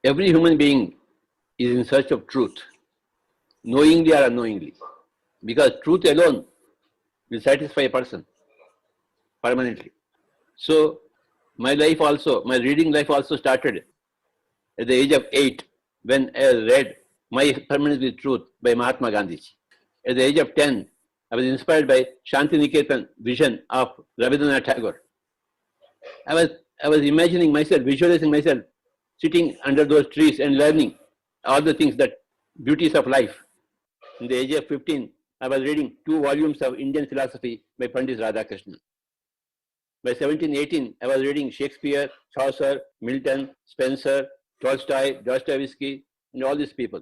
Every human being is in search of truth, knowingly or unknowingly, because truth alone will satisfy a person permanently. So my reading life also started at the age of 8 when I read My Permanence with Truth by Mahatma Gandhi. At the age of 10, I was inspired by Shanti Niketan vision of Rabindranath Tagore. I was imagining myself, visualizing myself sitting under those trees and learning all the things that beauties of life. In the age of 15, I was reading 2 volumes of Indian philosophy by Pandit Radhakrishnan. By 17, 18, I was reading Shakespeare, Chaucer, Milton, Spencer, Tolstoy, Dostoevsky, and all these people.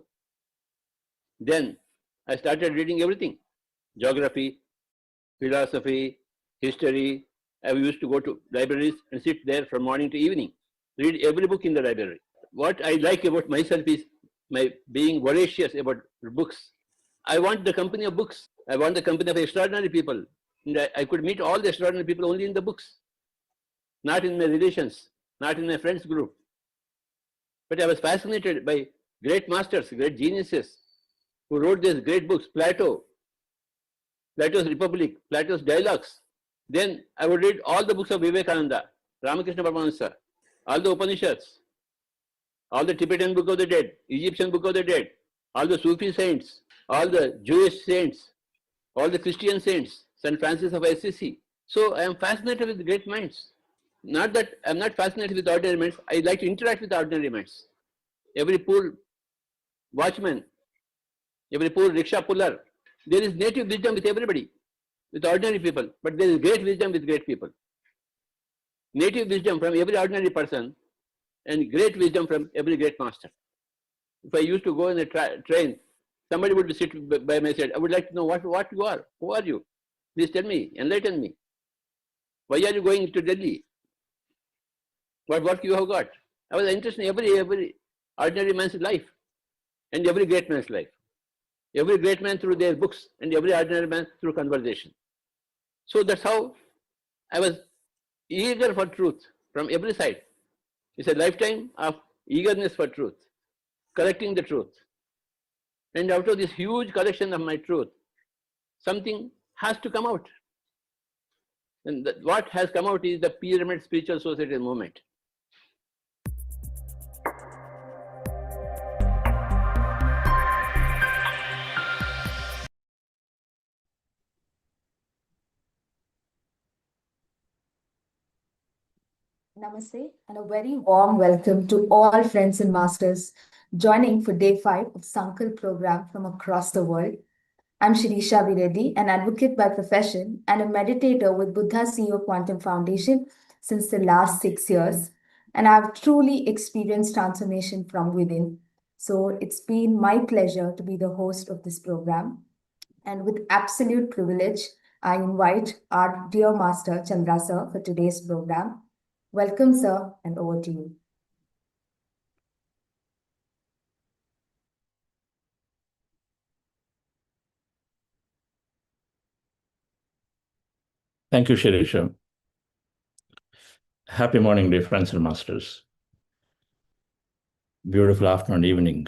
Then I started reading everything: geography, philosophy, history. I used to go to libraries and sit there from morning to evening, read every book in the library. What I like about myself is my being voracious about books. I want the company of books. I want the company of extraordinary people. And I could meet all the extraordinary people only in the books, not in my relations, not in my friends group. But I was fascinated by great masters, great geniuses who wrote these great books: Plato, Plato's Republic, Plato's Dialogues. Then I would read all the books of Vivekananda, Ramakrishna Paramahansa, all the Upanishads, all the Tibetan Book of the Dead, Egyptian Book of the Dead, all the Sufi saints, all the Jewish saints, all the Christian saints, St. Francis of Assisi. So I am fascinated with great minds. Not that I am not fascinated with ordinary minds. I like to interact with ordinary minds. Every poor watchman, every poor rickshaw puller, there is native wisdom with everybody, with ordinary people, but there is great wisdom with great people. Native wisdom from every ordinary person and great wisdom from every great master. If I used to go in a train, somebody would sit by my side. I would like to know what you are. Who are you? Please tell me, enlighten me. Why are you going to Delhi? What work you have got? I was interested in every ordinary man's life and every great man's life. Every great man through their books and every ordinary man through conversation. So that's how I was eager for truth from every side. It's a lifetime of eagerness for truth, collecting the truth. And out of this huge collection of my truth, something has to come out. And what has come out is the Pyramid Spiritual Society movement. Namaste and a very warm welcome to all friends and masters joining for day 5 of Sankalp program from across the world. I'm Shirisha Viredi, an advocate by profession and a meditator with Buddha CEO Quantum Foundation since the last 6 years. And I've truly experienced transformation from within. So it's been my pleasure to be the host of this program. And with absolute privilege, I invite our dear master Chandra sir for today's program. Welcome, sir, and over to you. Thank you, Shirisha. Happy morning, dear friends and masters. Beautiful afternoon, evening.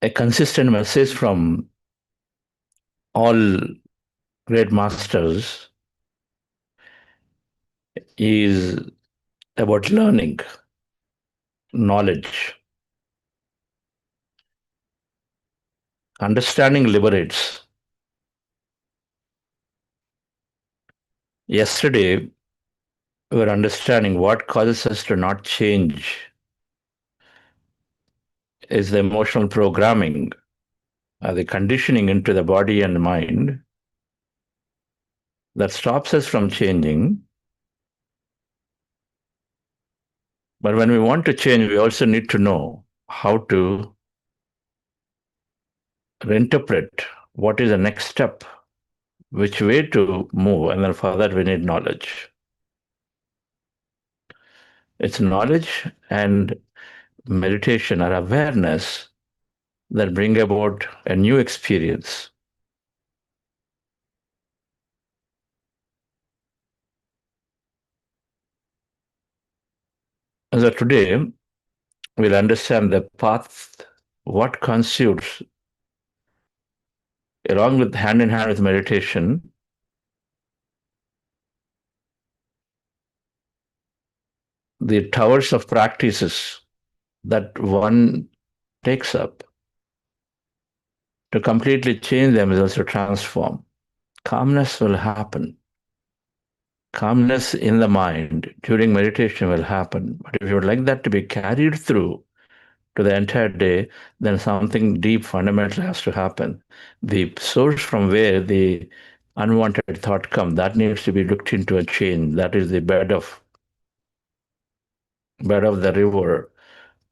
A consistent message from all great masters is about learning, knowledge. Understanding liberates. Yesterday, we were understanding what causes us to not change is the emotional programming, the conditioning into the body and mind that stops us from changing. But when we want to change, we also need to know how to reinterpret what is the next step, which way to move, and then for that we need knowledge. It's knowledge and meditation or awareness that bring about a new experience. So today, we'll understand the path, what constitutes, along with hand in hand with meditation, the towers of practices that one takes up to completely change themselves, to transform. Calmness will happen. Calmness in the mind during meditation will happen. But if you would like that to be carried through to the entire day, then something deep, fundamental has to happen. The source from where the unwanted thought comes, that needs to be looked into and changed. That is the bed of the river,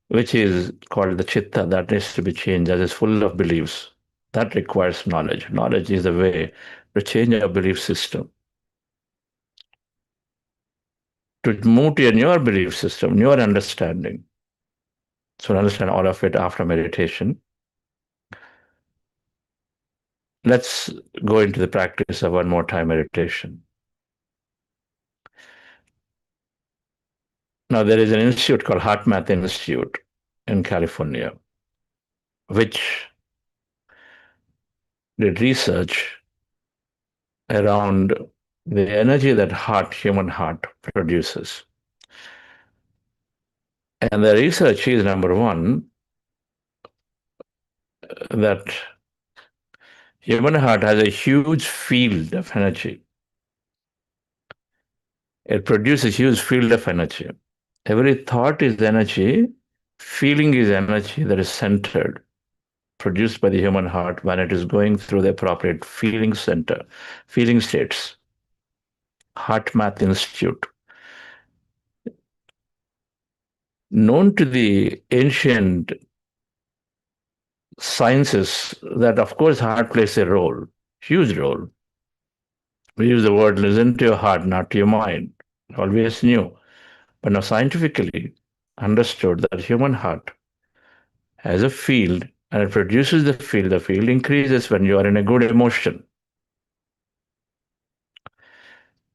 which is called the chitta, that needs to be changed, that is full of beliefs. That requires knowledge. Knowledge is the way to change your belief system. To move to a newer belief system, newer understanding. So understand all of it after meditation. Let's go into the practice of one more time meditation. Now, there is an institute called Heart Math Institute in California, which did research around the energy that human heart produces. And the research is, number one, that human heart has a huge field of energy. It produces a huge field of energy. Every thought is energy, feeling is energy that is centered, produced by the human heart when it is going through the appropriate feeling center, feeling states. Heart Math Institute. Known to the ancient sciences that, of course, heart plays a role, huge role. We use the word listen to your heart, not to your mind. Always knew. But now scientifically understood that human heart has a field and it produces the field. The field increases when you are in a good emotion.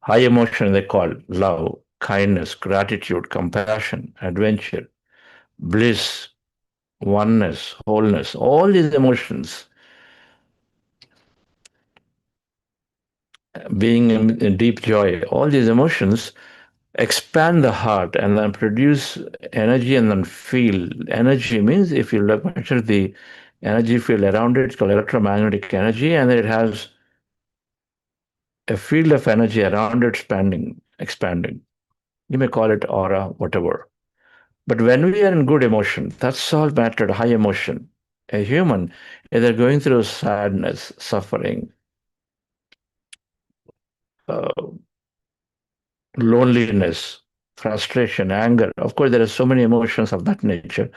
High emotion they call love, kindness, gratitude, compassion, adventure, bliss, oneness, wholeness, all these emotions, being in deep joy, all these emotions expand the heart and then produce energy and then feel. Energy means if you measure the energy field around it, it's called electromagnetic energy, and it has a field of energy around it expanding. You may call it aura, whatever. But when we are in good emotion, that's all mattered, high emotion. A human, either going through sadness, suffering, uh, loneliness, frustration, anger. Of course, there are so many emotions of that nature.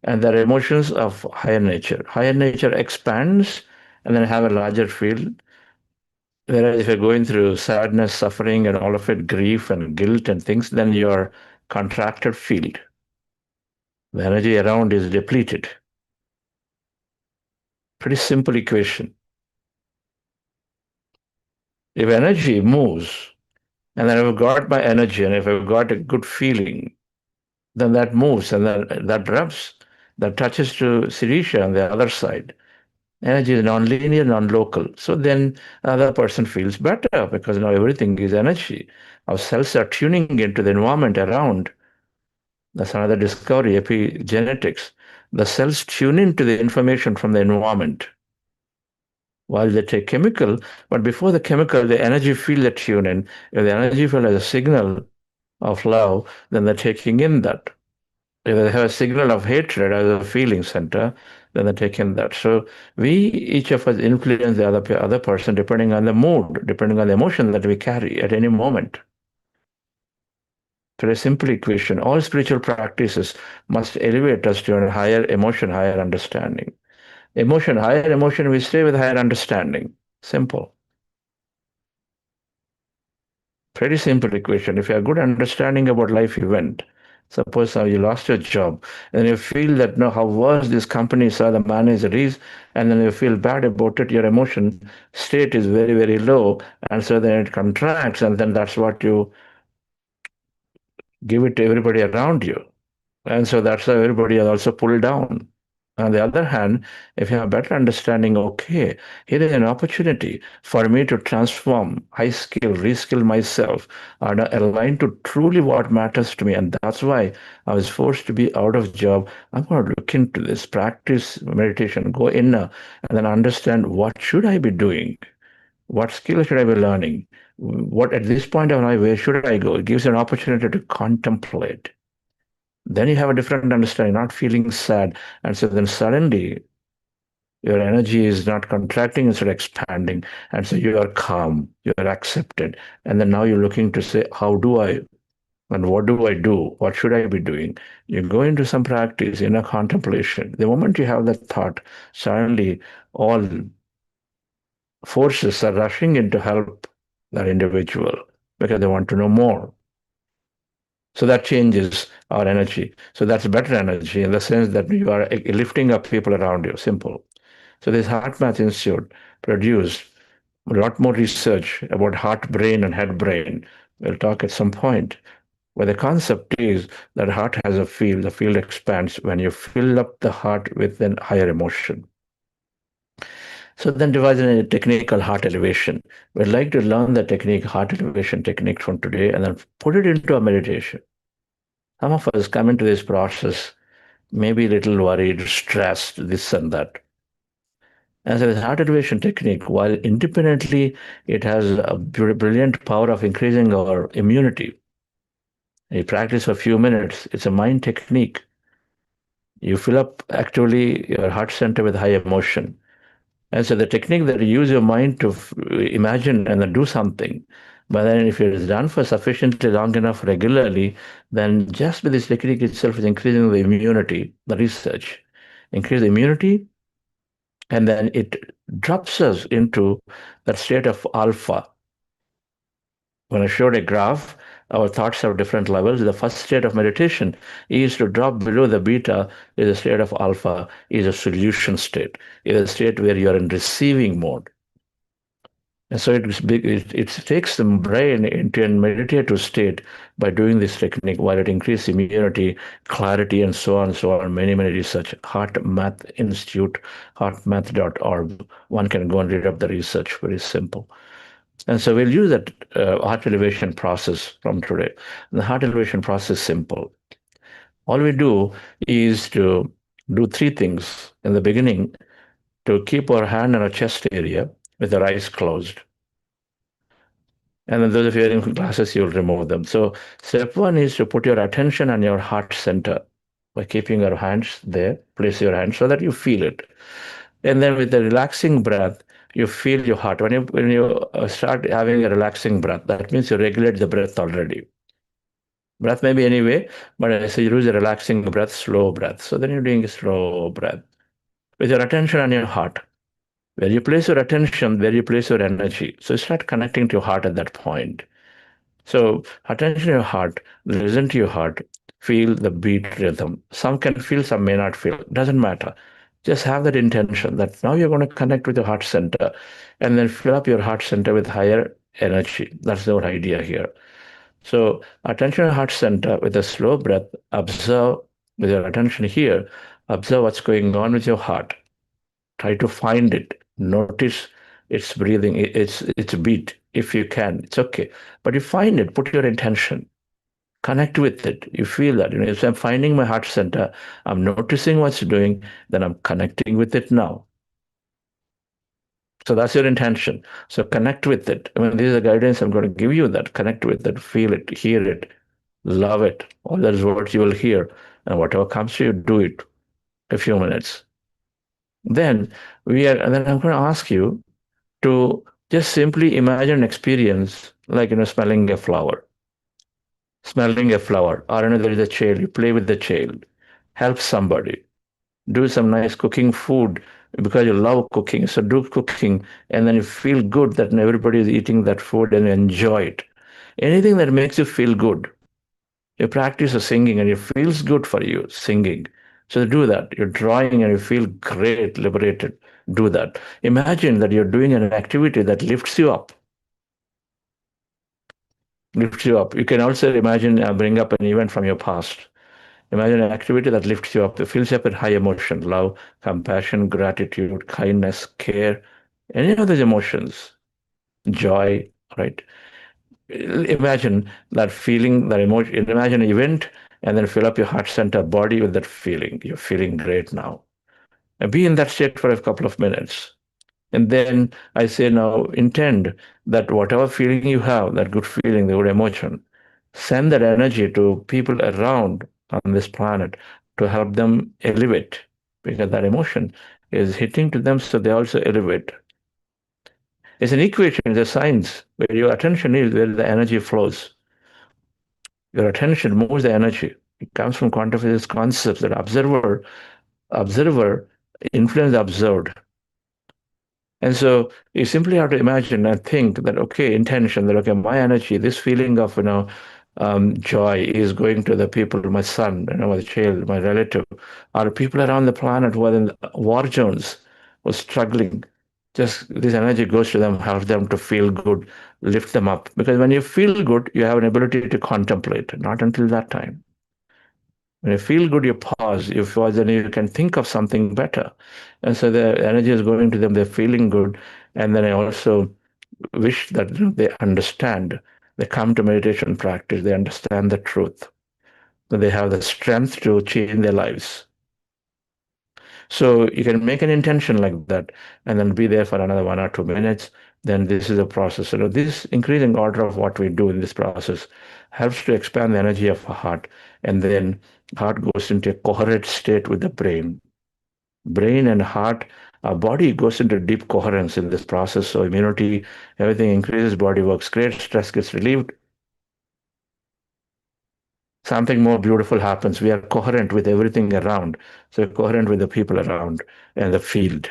And there are emotions of higher nature. Higher nature expands and then have a larger field. Whereas if you're going through sadness, suffering, and all of it, grief and guilt and things, then your contracted field, the energy around is depleted. Pretty simple equation. If energy moves, and then I've got my energy, and if I've got a good feeling, then that moves, and then that rubs, that touches to Sirisha on the other side. Energy is non-linear, non-local. So then another person feels better because now everything is energy. Our cells are tuning into the environment around. That's another discovery, epigenetics. The cells tune into the information from the environment while they take chemical, but before the chemical, the energy field that tune in. If the energy field has a signal of love, then they're taking in that. If they have a signal of hatred as a feeling center, then they're taking that. So we, each of us, influence the other person depending on the mood, depending on the emotion that we carry at any moment. Very simple equation. All spiritual practices must elevate us to a higher emotion, higher understanding. Emotion, higher emotion, we stay with higher understanding. Simple. Pretty simple equation. If you have good understanding about life event, Suppose you lost your job, and you feel that no, how worse this company or the manager is, and then you feel bad about it. Your emotion state is very, very low, and so then it contracts, and then that's what you give it to everybody around you. And so that's how everybody is also pulled down. On the other hand, if you have better understanding, okay, here is an opportunity for me to transform, high skill, reskill myself, and align to truly what matters to me. And that's why I was forced to be out of job. I'm going to look into this, practice meditation, go inner, and then understand what should I be doing? What skill should I be learning? What at this point of my where should I go? It gives you an opportunity to contemplate. Then you have a different understanding, not feeling sad. And so then suddenly your energy is not contracting, instead expanding. And so you are calm, you are accepted. And then now you're looking to say, how do I and what do I do? What should I be doing? You go into some practice, inner contemplation. The moment you have that thought, suddenly all forces are rushing in to help that individual because they want to know more. So that changes our energy. So that's better energy in the sense that you are lifting up people around you. Simple. So this Heart Math Institute produced a lot more research about heart brain and head brain. We'll talk at some point. But the concept is that heart has a field. The field expands when you fill up the heart with a higher emotion. So then devise a technique called heart elevation. We'd like to learn the technique, heart elevation technique from today, and then put it into a meditation. Some of us come into this process maybe a little worried, stressed, this and that. And so this heart elevation technique, while independently it has a brilliant power of increasing our immunity. You practice for a few minutes, it's a mind technique. You fill up actually your heart center with high emotion. And so the technique that you use your mind to imagine and then do something. But then if it is done for sufficiently long enough regularly, then just with this technique itself is increasing the immunity, the research. Increase the immunity, and then it drops us into that state of alpha. When I showed a graph, our thoughts have different levels. The first state of meditation is to drop below the beta, is a state of alpha, is a solution state, is a state where you are in receiving mode. And so it takes the brain into a meditative state by doing this technique, while it increases immunity, clarity, and so on and so on. Many, many research. Heart Math Institute, heartmath.org. One can go and read up the research, very simple. And so we'll use that heart elevation process from today. And the heart elevation process is simple. All we do is to do three things in the beginning: to keep our hand on our chest area with our eyes closed. And then those of you wearing glasses, you'll remove them. So step one is to put your attention on your heart center by keeping your hands there. Place your hands so that you feel it. And then with the relaxing breath, you feel your heart. When you start having a relaxing breath, that means you regulate the breath already. Breath may be any way, but I say use a relaxing breath, slow breath. So then you're doing a slow breath with your attention on your heart. Where you place your attention, where you place your energy. So start connecting to your heart at that point. So attention to your heart, listen to your heart, feel the beat rhythm. Some can feel, some may not feel. Doesn't matter. Just have that intention that now you're going to connect with your heart center and then fill up your heart center with higher energy. That's our idea here. So attention to heart center with a slow breath, observe with your attention here, observe what's going on with your heart. Try to find it. Notice its breathing, its beat. If you can, it's okay. But you find it, put your intention. Connect with it. You feel that. If I'm finding my heart center, I'm noticing what's doing, then I'm connecting with it now. So that's your intention. So connect with it. I mean, this is the guidance I'm going to give you, that connect with it, feel it, hear it, love it. All those words you will hear. And whatever comes to you, do it. A few minutes. Then then I'm going to ask you to just simply imagine an experience like, smelling a flower. Smelling a flower, or there is a child, you play with the child, help somebody, do some nice cooking food because you love cooking. So do cooking, and then you feel good that everybody is eating that food and you enjoy it. Anything that makes you feel good. You practice the singing and it feels good for you singing. So do that. You're drawing and you feel great, liberated. Do that. Imagine that you're doing an activity that lifts you up. Lifts you up. You can also imagine, bring up an event from your past. Imagine an activity that lifts you up, it fills you up with high emotion, love, compassion, gratitude, kindness, care, any of those emotions, joy, right? Imagine that feeling, that emotion. Imagine an event and then fill up your heart center body with that feeling. You're feeling great now. And be in that state for a couple of minutes. And then I say now, intend that whatever feeling you have, that good feeling, the good emotion, send that energy to people around on this planet to help them elevate, because that emotion is hitting to them, so they also elevate. It's an equation, it's a science where your attention is where the energy flows. Your attention moves the energy. It comes from quantum physics concepts that observer influence the observed. And so you simply have to imagine and think that, okay, intention, that, okay, my energy, this feeling of, joy is going to the people, my son, my child, my relative, or people around the planet who are in war zones, who are struggling. Just this energy goes to them, help them to feel good, lift them up. Because when you feel good, you have an ability to contemplate, not until that time. When you feel good, you pause, and you can think of something better. And so the energy is going to them, they're feeling good. And then I also wish that they understand, they come to meditation practice, they understand the truth, that they have the strength to change their lives. So you can make an intention like that and then be there for another 1 or 2 minutes. Then this is a process. This increasing order of what we do in this process helps to expand the energy of the heart. And then heart goes into a coherent state with the brain. Brain and heart, our body goes into deep coherence in this process. So immunity, everything increases, body works great, stress gets relieved, something more beautiful happens. We are coherent with everything around. So we're coherent with the people around and the field.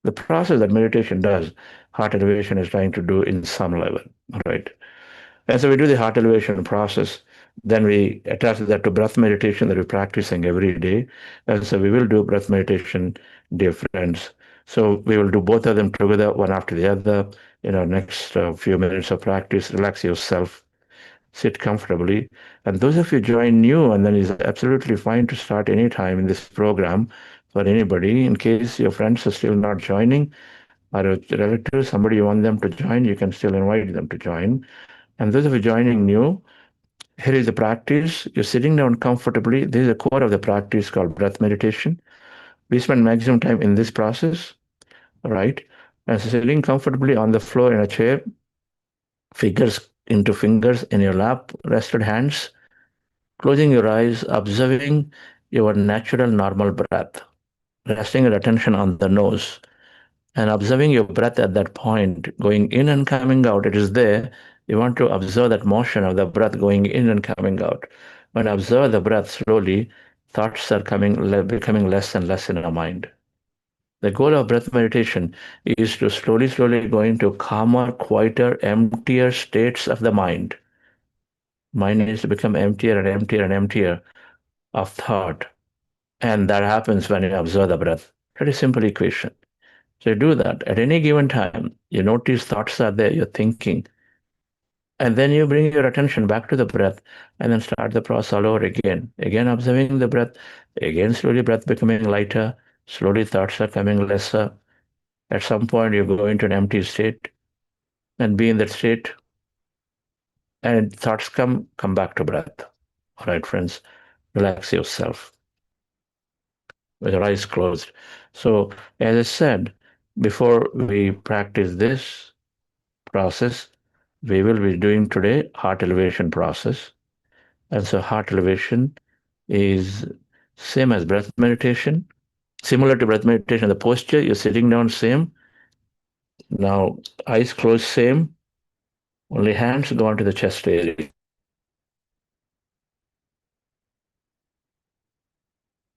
The process that meditation does, heart elevation is trying to do in some level, right? And so we do the heart elevation process. Then we attach that to breath meditation that we're practicing every day. And so we will do breath meditation, dear friends. So we will do both of them together, one after the other. Next few minutes of practice, relax yourself, sit comfortably. And those of you join new, and then it's absolutely fine to start anytime in this program for anybody. In case your friends are still not joining, or a relative, somebody you want them to join, you can still invite them to join. And those of you joining new, here is the practice. You're sitting down comfortably. This is the core of the practice called breath meditation. We spend maximum time in this process, right? And so sitting comfortably on the floor in a chair, fingers into fingers in your lap, rested hands, closing your eyes, observing your natural normal breath, resting your attention on the nose, and observing your breath at that point, going in and coming out. It is there. You want to observe that motion of the breath going in and coming out. When you observe the breath slowly, thoughts are becoming less and less in our mind. The goal of breath meditation is to slowly, slowly go into calmer, quieter, emptier states of the mind. Mind needs to become emptier and emptier and emptier of thought. And that happens when you observe the breath. Pretty simple equation. So you do that at any given time. You notice thoughts are there, you're thinking. And then you bring your attention back to the breath and then start the process all over again. Again, observing the breath. Again, slowly breath becoming lighter. Slowly thoughts are coming lesser. At some point, you go into an empty state and be in that state. And thoughts come back to breath. All right, friends, relax yourself with your eyes closed. So, as I said, before we practice this process, we will be doing today heart elevation process. And so heart elevation is same as breath meditation, similar to breath meditation. The posture, you're sitting down, same. Now, eyes closed, same. Only hands go onto the chest area.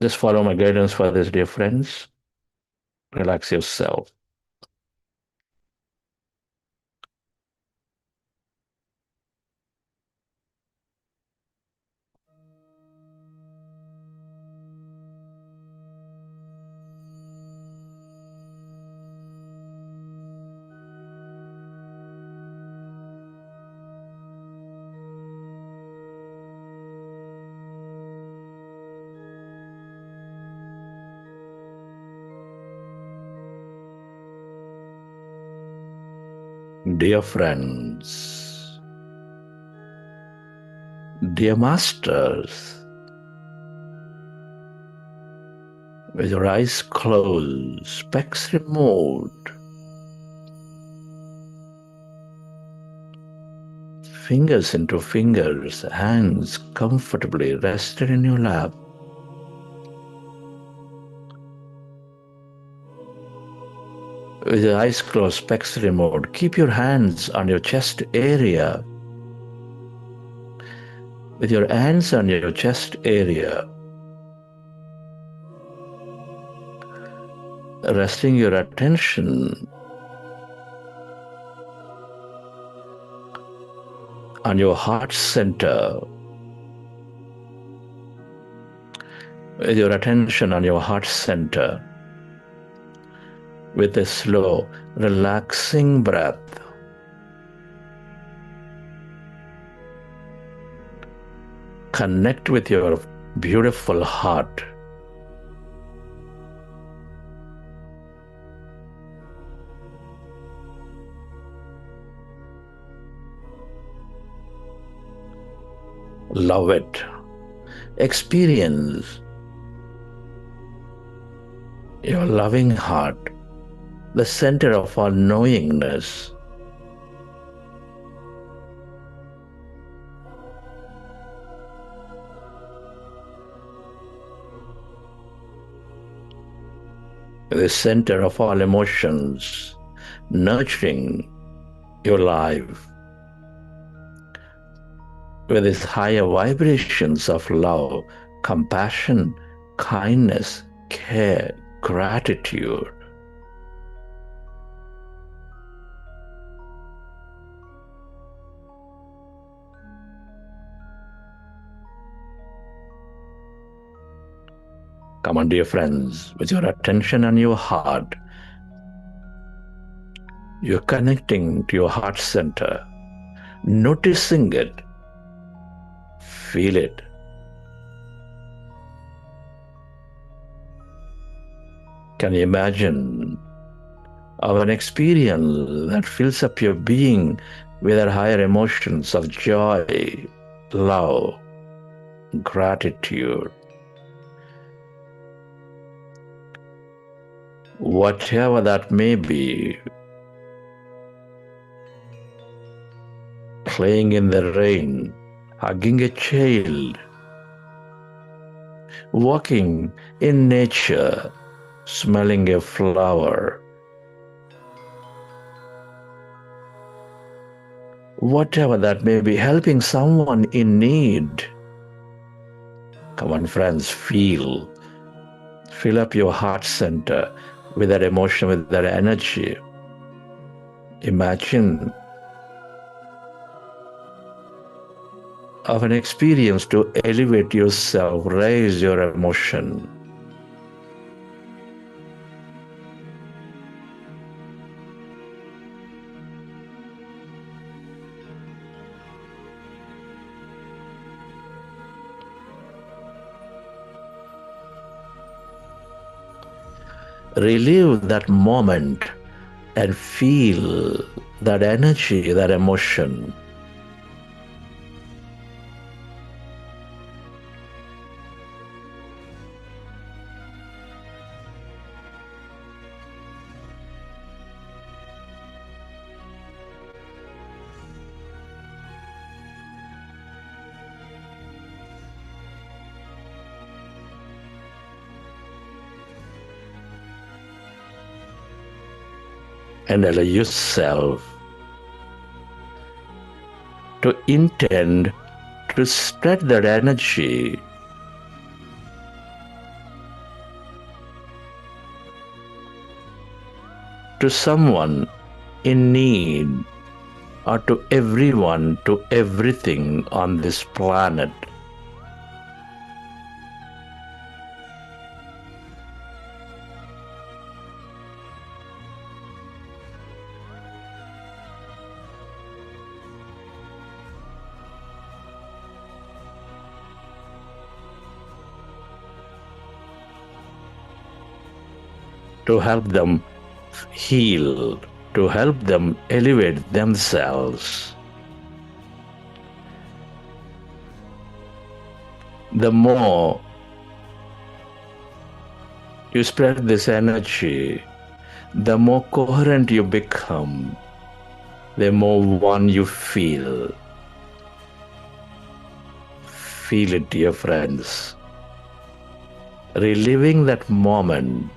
Just follow my guidance for this, dear friends. Relax yourself. Dear friends, dear masters, with your eyes closed, specs removed, fingers into fingers, hands comfortably rested in your lap, with your eyes closed, specs removed, keep your hands on your chest area. With your hands on your chest area, resting your attention on your heart center, with your attention on your heart center, with a slow, relaxing breath, connect with your beautiful heart. Love it. Experience your loving heart, the center of all knowingness. The center of all emotions, nurturing your life with its higher vibrations of love, compassion, kindness, care, gratitude. Come on, dear friends, with your attention on your heart, you're connecting to your heart center, noticing it, feel it. Can you imagine of an experience that fills up your being with our higher emotions of joy, love, gratitude? Whatever that may be, playing in the rain, hugging a child, walking in nature, smelling a flower, whatever that may be, helping someone in need. Come on, friends, fill up your heart center with that emotion, with that energy. Imagine of an experience to elevate yourself, raise your emotion. Relive that moment and feel that energy, that emotion. And allow yourself to intend to spread that energy to someone in need or to everyone, to everything on this planet. To help them heal, to help them elevate themselves. The more you spread this energy, the more coherent you become, the more one you feel. Feel it, dear friends. Reliving that moment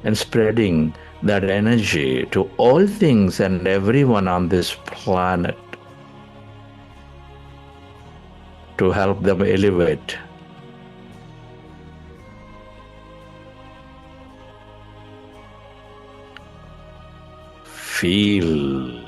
and spreading that energy to all things and everyone on this planet to help them elevate. Feel.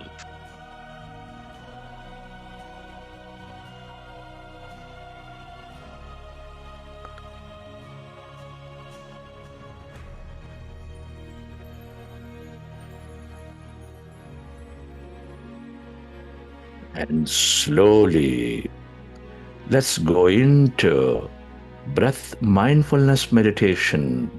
And slowly, let's go into breath mindfulness meditation.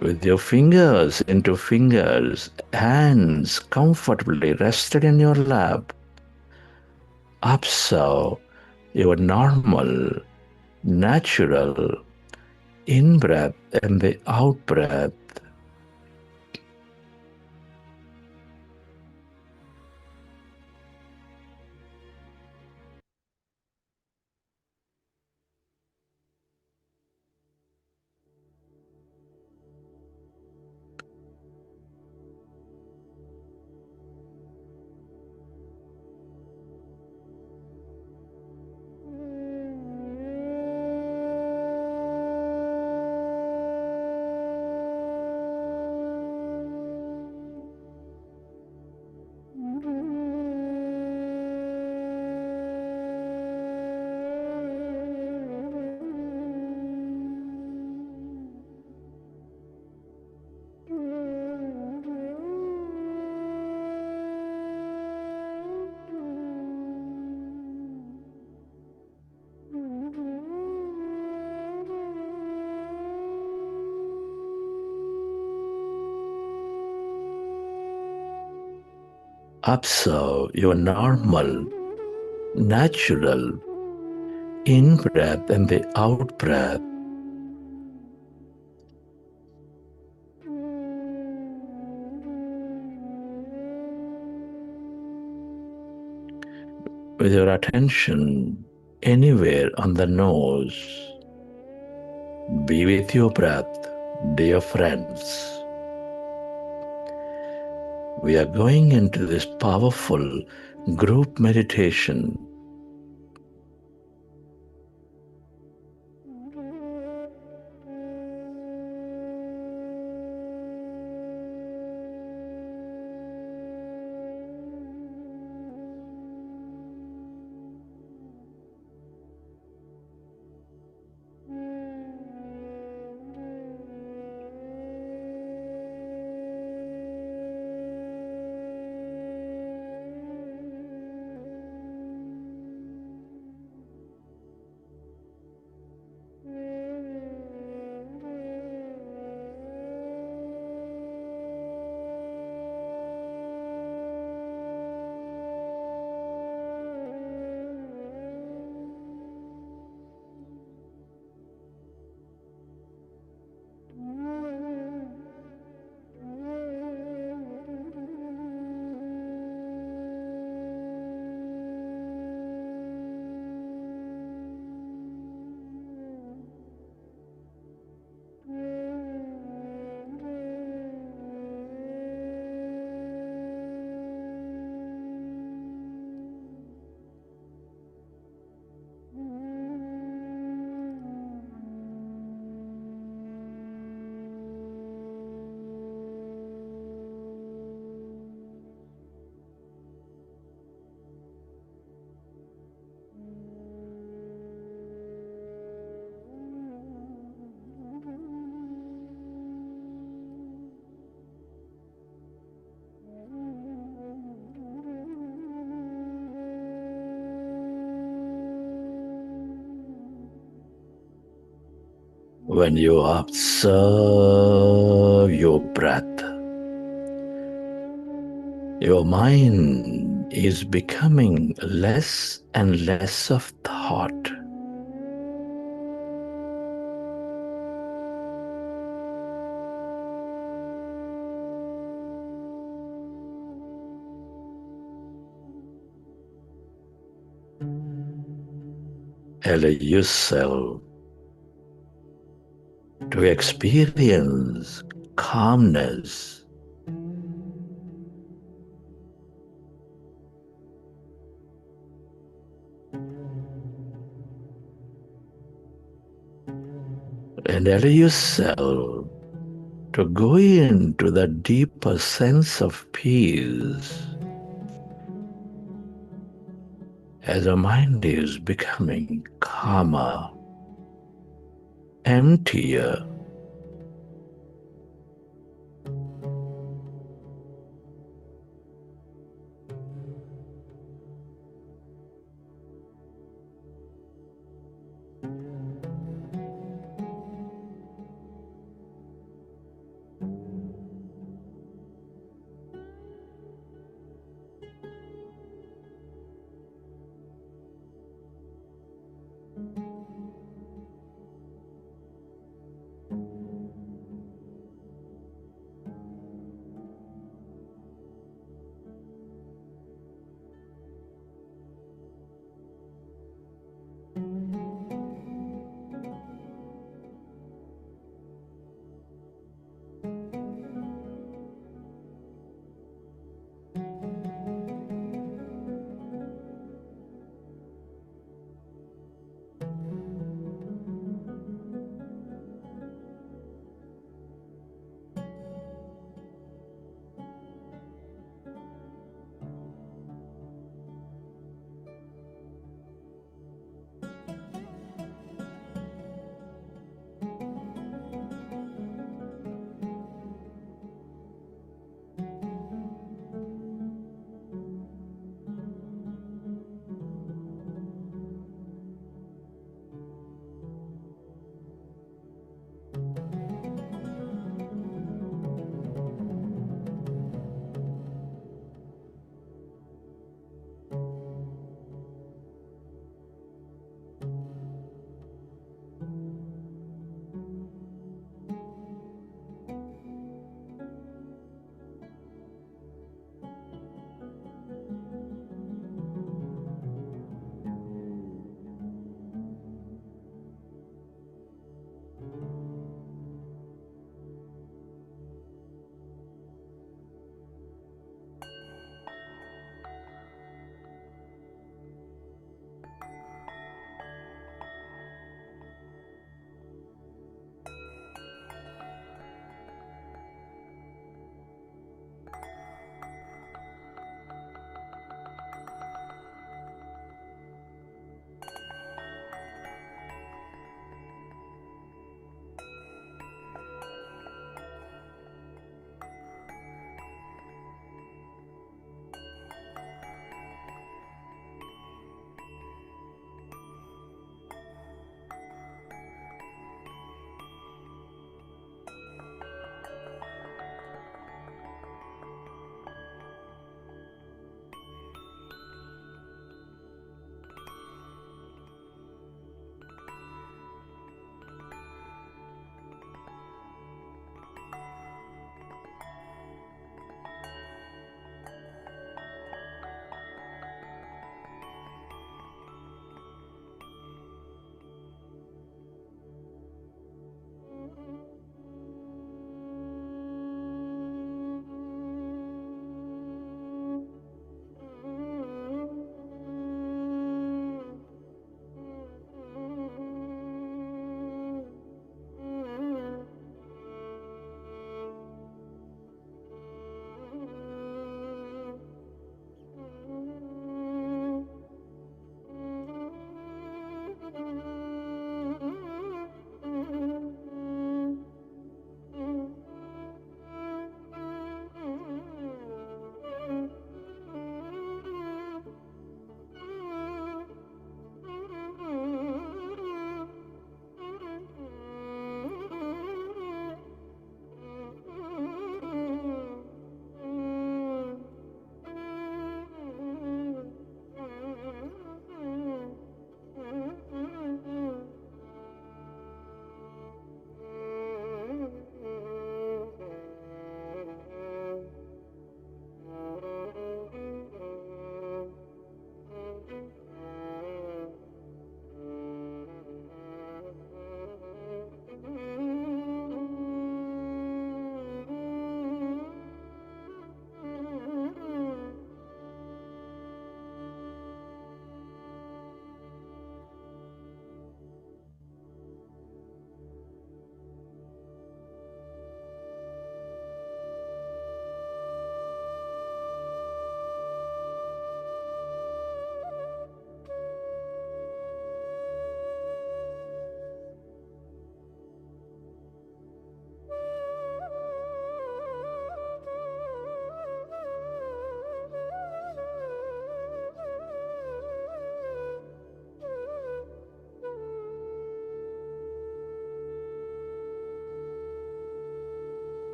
With your fingers into fingers, hands comfortably rested in your lap. Observe your normal, natural in-breath and the out-breath. Observe your normal, natural in-breath and the out-breath. With your attention anywhere on the nose, be with your breath, dear friends. We are going into this powerful group meditation. when you observe your breath, your mind is becoming less and less of thought. Allow yourself to experience calmness, and allow yourself to go into the deeper sense of peace as the mind is becoming calmer, emptier,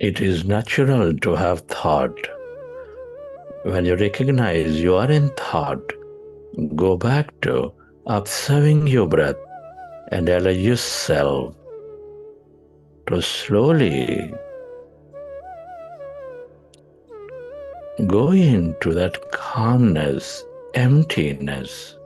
It is natural to have thought. When you recognize you are in thought, go back to observing your breath and allow yourself to slowly go into that calmness, emptiness.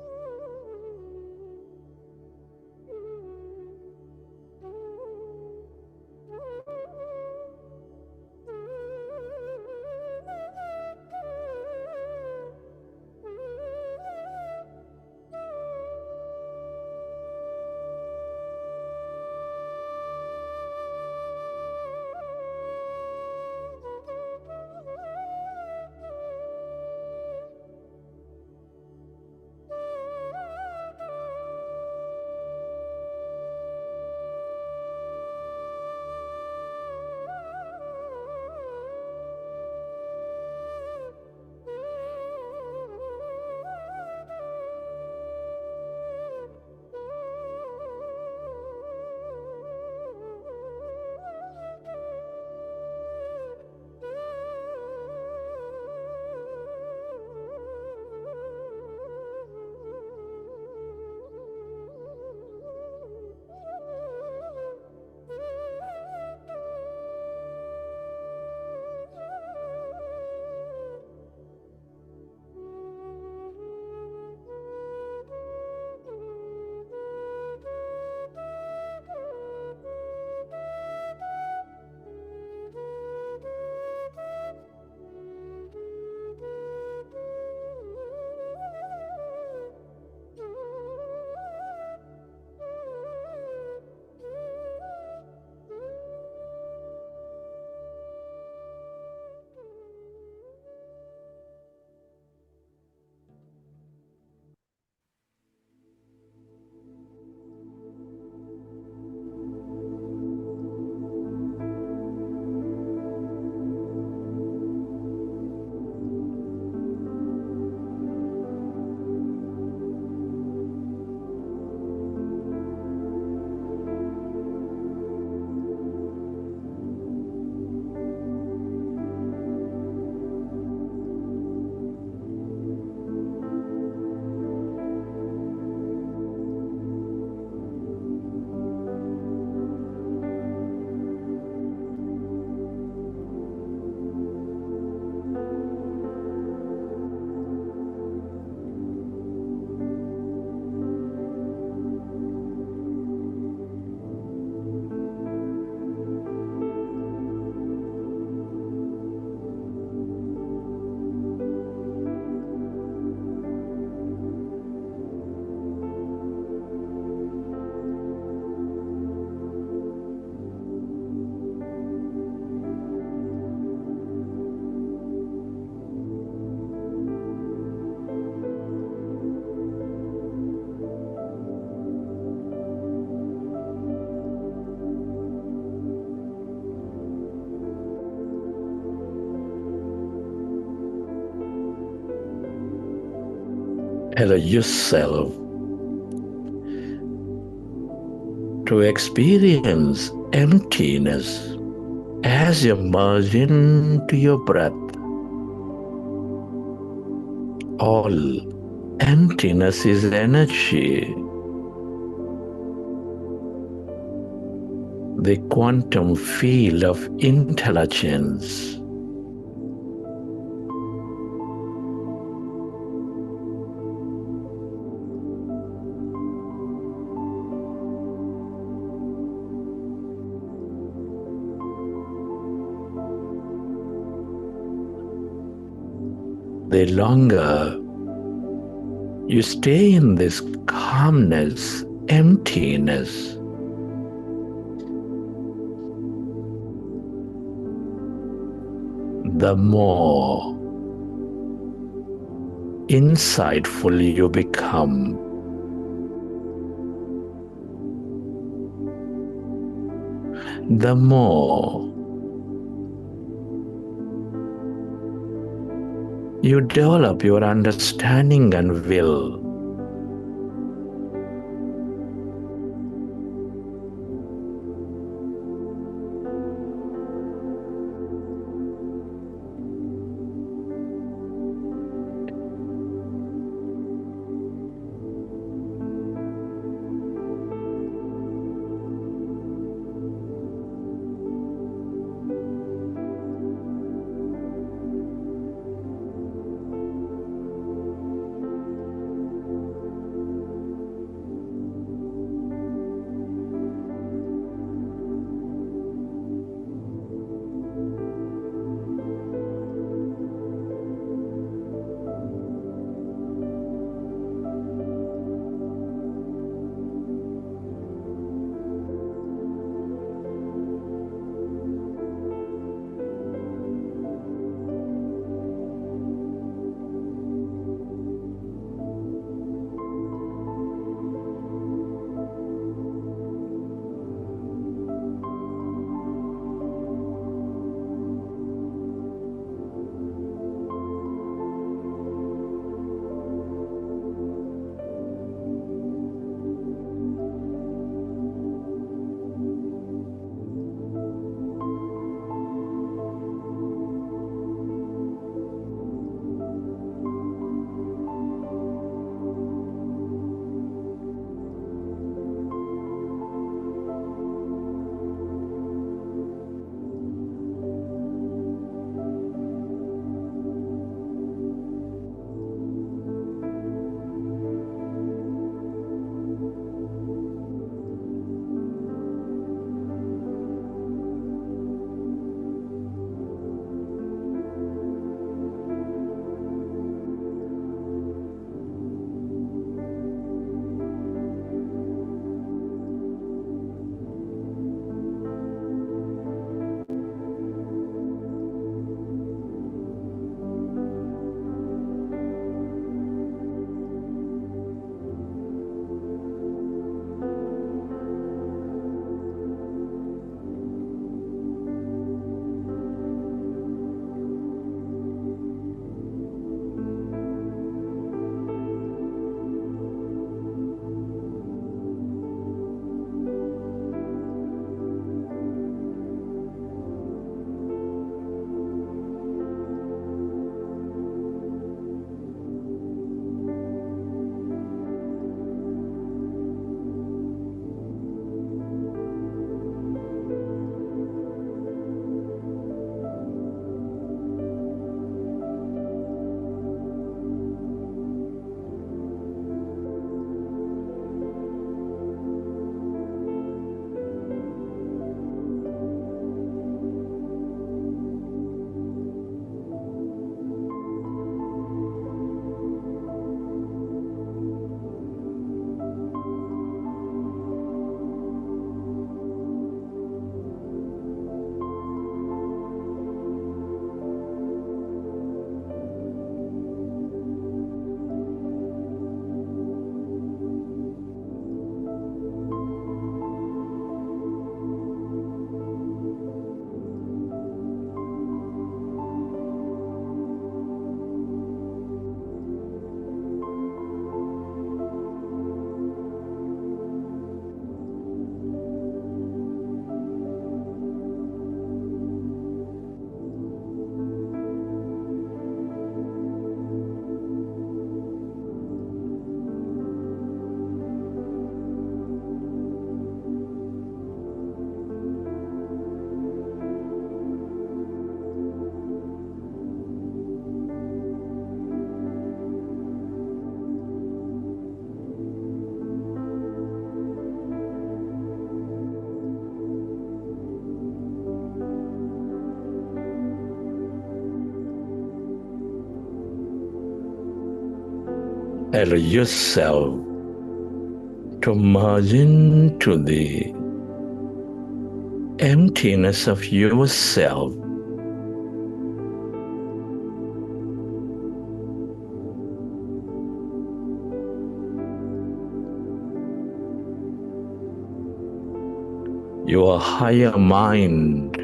Allow yourself to experience emptiness as you merge into your breath. All emptiness is energy. The quantum field of intelligence. The longer you stay in this calmness, emptiness, the more insightful you become. The more you develop your understanding and will. Allow yourself to merge into the emptiness of yourself. Your higher mind,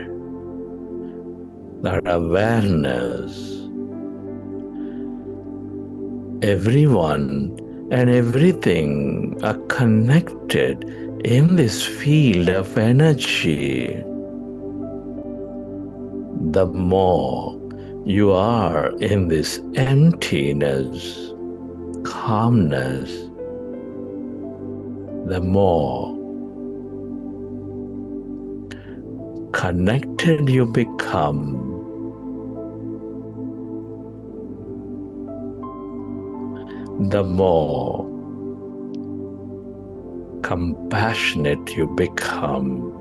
that awareness, everyone and everything are connected in this field of energy. The more you are in this emptiness, calmness, the more connected you become. The more compassionate you become.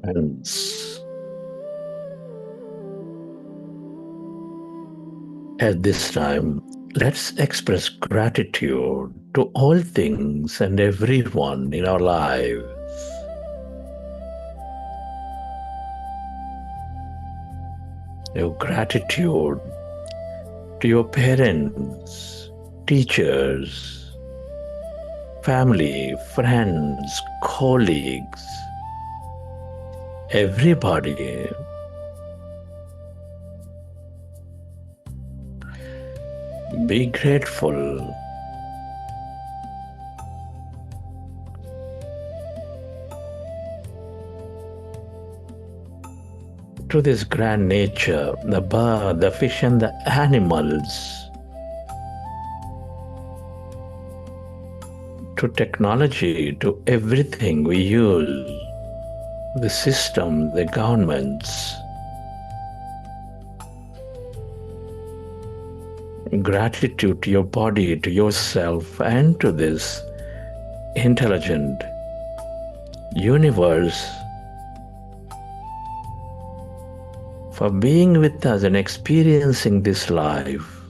And at this time, let's express gratitude to all things and everyone in our lives. Your gratitude to your parents, teachers, family, friends, colleagues, everybody. Be grateful. To this grand nature, the bird, the fish and the animals, to technology, to everything we use, the system, the governments. Gratitude to your body, to yourself, and to this intelligent universe for being with us and experiencing this life.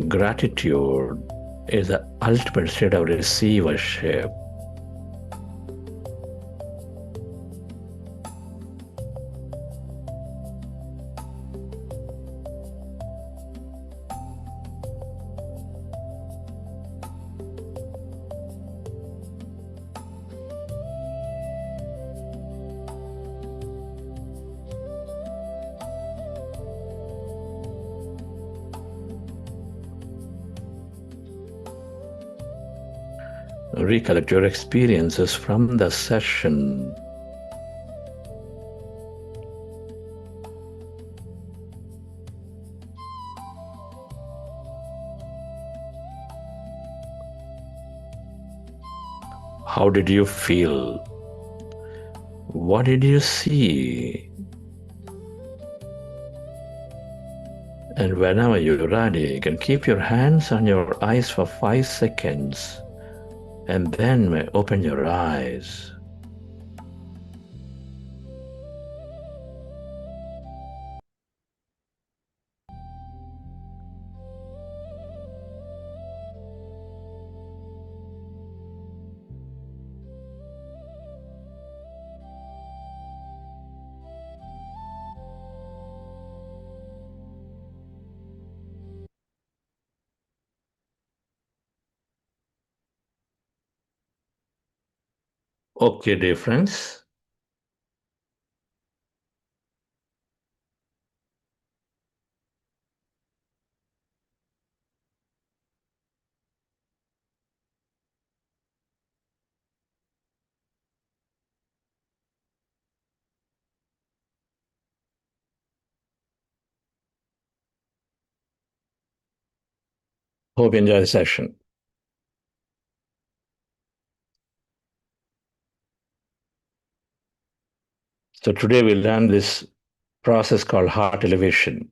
Gratitude is the ultimate state of receivership. Recollect your experiences from the session. How did you feel? What did you see? And whenever you're ready, you can keep your hands on your eyes for 5 seconds and then open your eyes. Okay, dear friends. Hope you enjoy the session. So today we learn this process called heart elevation,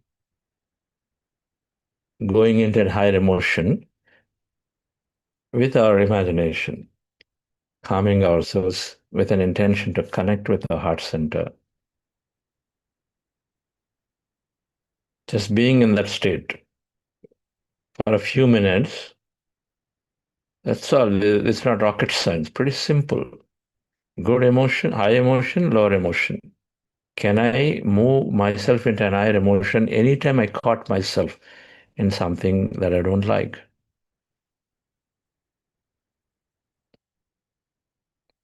going into a higher emotion with our imagination, calming ourselves with an intention to connect with our heart center. Just being in that state for a few minutes, that's all. It's not rocket science, pretty simple. Good emotion, high emotion, lower emotion. Can I move myself into an higher emotion anytime I caught myself in something that I don't like?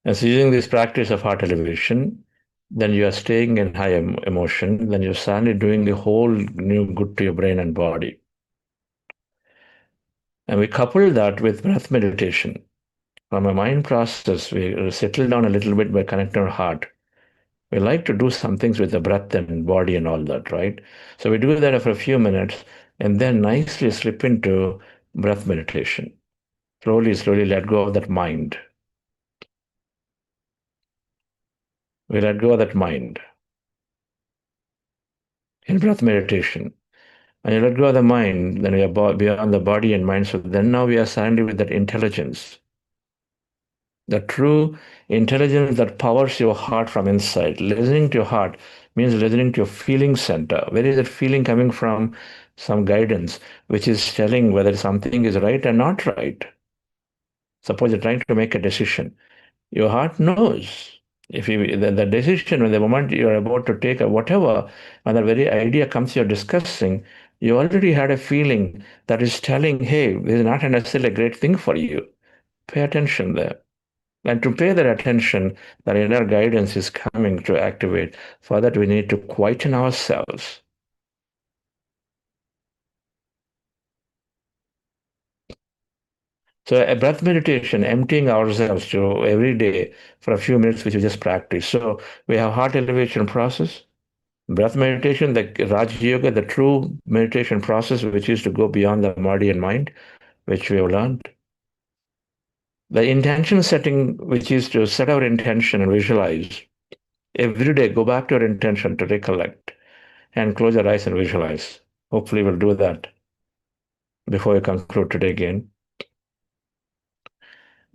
As using this practice of heart elevation, then you are staying in high emotion, then you're suddenly doing the whole new good to your brain and body. And we couple that with breath meditation. From a mind process, we settle down a little bit by connecting our heart. We like to do some things with the breath and body and all that, right? So we do that for a few minutes and then nicely slip into breath meditation. Slowly, slowly let go of that mind. We let go of that mind in breath meditation. When you let go of the mind, then we are beyond the body and mind. So then now we are suddenly with that intelligence. The true intelligence that powers your heart from inside. Listening to your heart means listening to your feeling center. Where is that feeling coming from? Some guidance, which is telling whether something is right or not right. Suppose you're trying to make a decision. Your heart knows. If you the decision, when the moment you're about to take a whatever, when the very idea comes you're discussing, you already had a feeling that is telling, hey, this is not necessarily a great thing for you. Pay attention there. And to pay that attention, that inner guidance is coming to activate. For that, we need to quieten ourselves. So a breath meditation, emptying ourselves to every day for a few minutes, which we just practice. So we have heart elevation process, breath meditation, the Raj Yoga, the true meditation process, which is to go beyond the body and mind, which we have learned. The intention setting, which is to set our intention and visualize. Every day, go back to your intention to recollect and close your eyes and visualize. Hopefully, we'll do that before we conclude today again.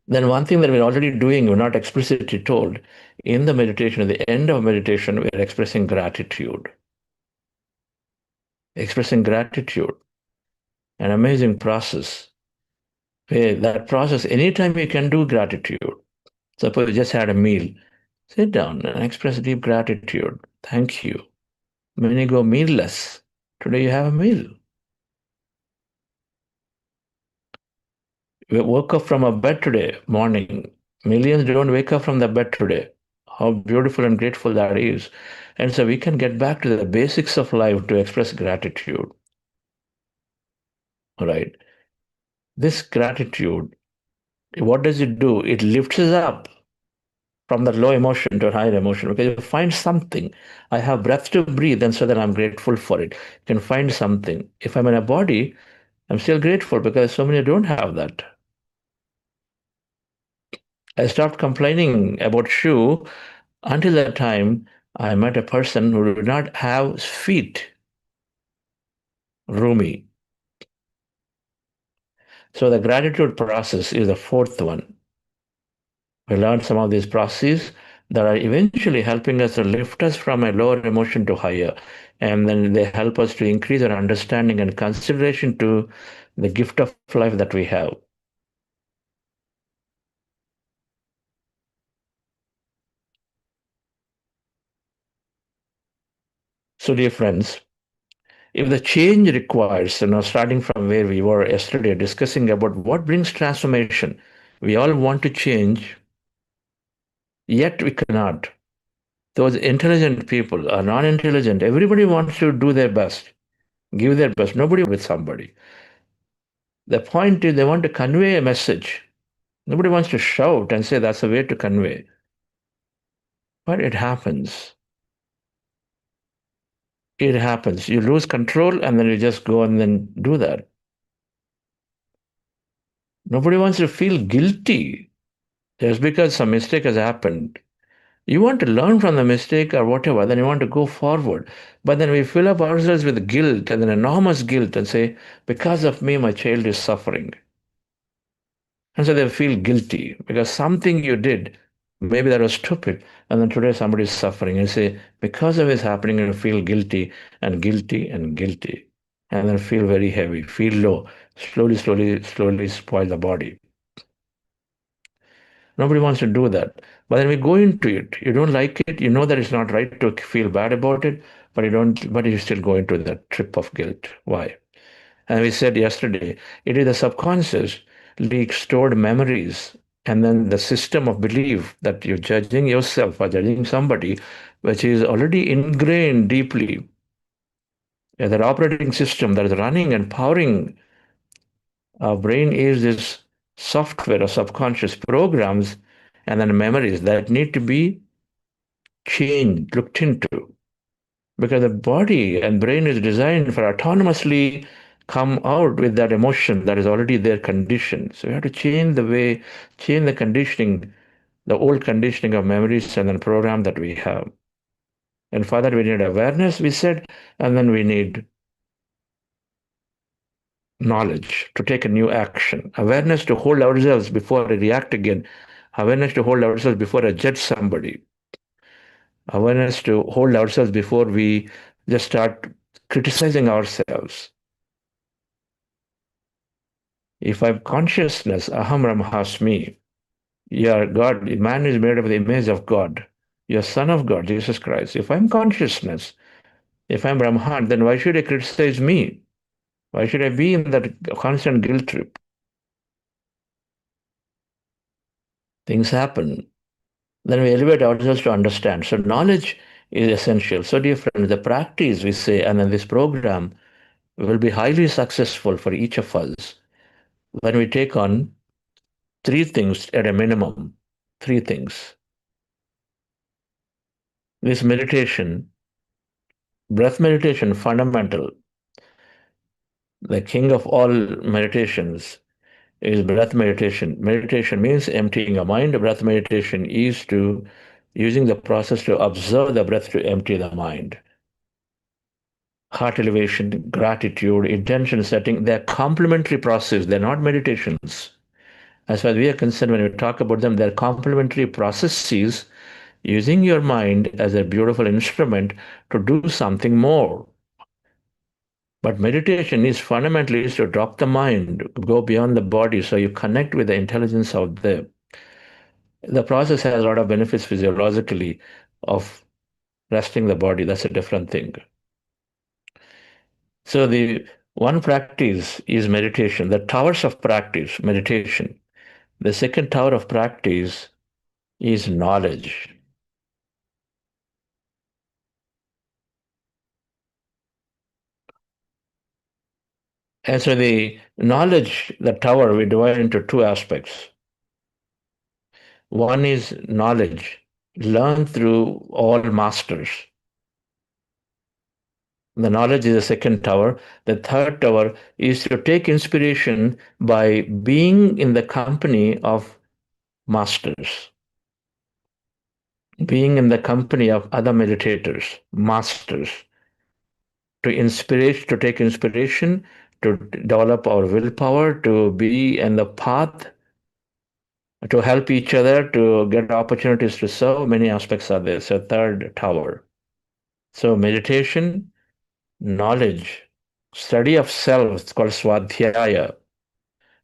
Then one thing that we're already doing, we're not explicitly told, in the meditation, at the end of meditation, we're expressing gratitude. Expressing gratitude, an amazing process. That process, anytime you can do gratitude. Suppose you just had a meal, sit down and express deep gratitude. Thank you. Many go mealless. Today you have a meal. We woke up from a bed today, morning. Millions don't wake up from the bed today. How beautiful and grateful that is. And so we can get back to the basics of life to express gratitude. All right. This gratitude, what does it do? It lifts us up from that low emotion to a higher emotion because you find something. I have breath to breathe, and so then I'm grateful for it. You can find something. If I'm in a body, I'm still grateful because so many don't have that. I stopped complaining about shoe until the time I met a person who did not have feet, roomy. So the gratitude process is the fourth one. We learned some of these processes that are eventually helping us to lift us from a lower emotion to higher. And then they help us to increase our understanding and consideration to the gift of life that we have. So, dear friends, if the change requires, starting from where we were yesterday, discussing about what brings transformation, we all want to change, yet we cannot. Those intelligent people are non-intelligent. Everybody wants to do their best, give their best. Nobody with somebody. The point is they want to convey a message. Nobody wants to shout and say that's the way to convey. But it happens. It happens. You lose control and then you just go and then do that. Nobody wants to feel guilty just because some mistake has happened. You want to learn from the mistake or whatever, then you want to go forward. But then we fill up ourselves with guilt and then enormous guilt and say, because of me, my child is suffering. And so they feel guilty because something you did, maybe that was stupid, and then today somebody is suffering. And say, because of this happening, you feel guilty and guilty and guilty. And then feel very heavy, feel low, slowly spoil the body. Nobody wants to do that. But then we go into it. You don't like it. You know that it's not right to feel bad about it, but you still go into that trip of guilt. Why? And we said yesterday, it is the subconscious leak stored memories and then the system of belief that you're judging yourself or judging somebody, which is already ingrained deeply. That operating system that is running and powering our brain is this software or subconscious programs and then memories that need to be changed, looked into. Because the body and brain is designed for autonomously come out with that emotion that is already their condition. So we have to change the way, change the conditioning, the old conditioning of memories and then program that we have. And for that we need awareness, we said, and then we need knowledge to take a new action. Awareness to hold ourselves before we react again. Awareness to hold ourselves before I judge somebody. Awareness to hold ourselves before we just start criticizing ourselves. If I'm consciousness, aham brahmasmi, you're God, man is made of the image of God. You're son of God, Jesus Christ. If I'm consciousness, if I'm Brahman, then why should I criticize me? Why should I be in that constant guilt trip? Things happen. Then we elevate ourselves to understand. So knowledge is essential. So dear friends, the practice we say, and then this program will be highly successful for each of us when we take on three things at a minimum. Three things. This meditation, breath meditation, fundamental. The king of all meditations is breath meditation. Meditation means emptying a mind. Breath meditation is to using the process to observe the breath to empty the mind. Heart elevation, gratitude, intention setting, they're complementary processes. They're not meditations. As far as we are concerned, when we talk about them, they're complementary processes using your mind as a beautiful instrument to do something more. But meditation is fundamentally is to drop the mind, go beyond the body, so you connect with the intelligence out there. The process has a lot of benefits physiologically of resting the body. That's a different thing. So the one practice is meditation. The towers of practice, meditation. The second tower of practice is knowledge. And so the knowledge, the tower, we divide into two aspects. One is knowledge, learned through all masters. The knowledge is the second tower. The third tower is to take inspiration by being in the company of masters, being in the company of other meditators, masters, to take inspiration, to develop our willpower, to be in the path, to help each other, to get opportunities to serve. Many aspects are there. So third tower. So meditation, knowledge, study of self, it's called swadhyaya.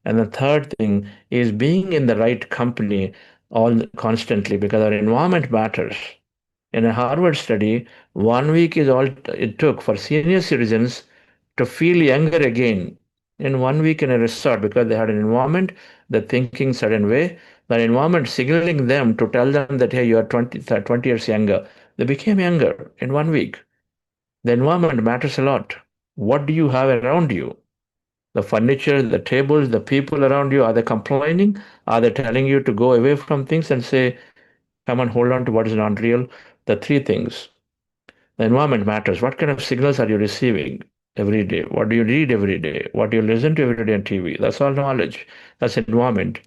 And the third thing is being in the right company all constantly, because our environment matters. In a Harvard study, 1 week is all it took for senior citizens to feel younger again in 1 week in a resort, because they had an environment, the thinking certain way, the environment signaling them to tell them that, hey, you are 20 years younger. They became younger in 1 week. The environment matters a lot. What do you have around you? The furniture, the tables, the people around you, are they complaining? Are they telling you to go away from things and say, come on, hold on to what is not real? The three things. The environment matters. What kind of signals are you receiving every day? What do you read every day? What do you listen to every day on TV? That's all knowledge. That's environment.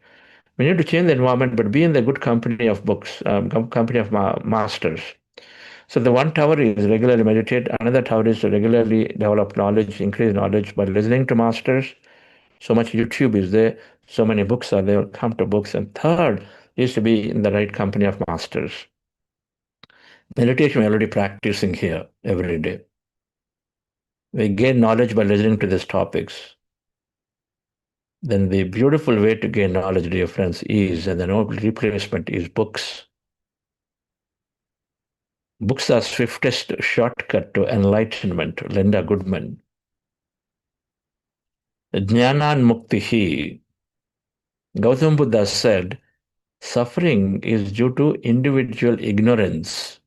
We need to change the environment, but be in the good company of books, company of masters. So the one tower is regularly meditate. Another tower is to regularly develop knowledge, increase knowledge by listening to masters. So much YouTube is there. So many books are there. Come to books. And third is to be in the right company of masters. Meditation, we're already practicing here every day. We gain knowledge by listening to these topics. Then the beautiful way to gain knowledge, dear friends, is, and the noble replacement is books. Books are swiftest shortcut to enlightenment, Linda Goodman. Jnanan Muktihi. Gautam Buddha said, suffering is due to individual ignorance.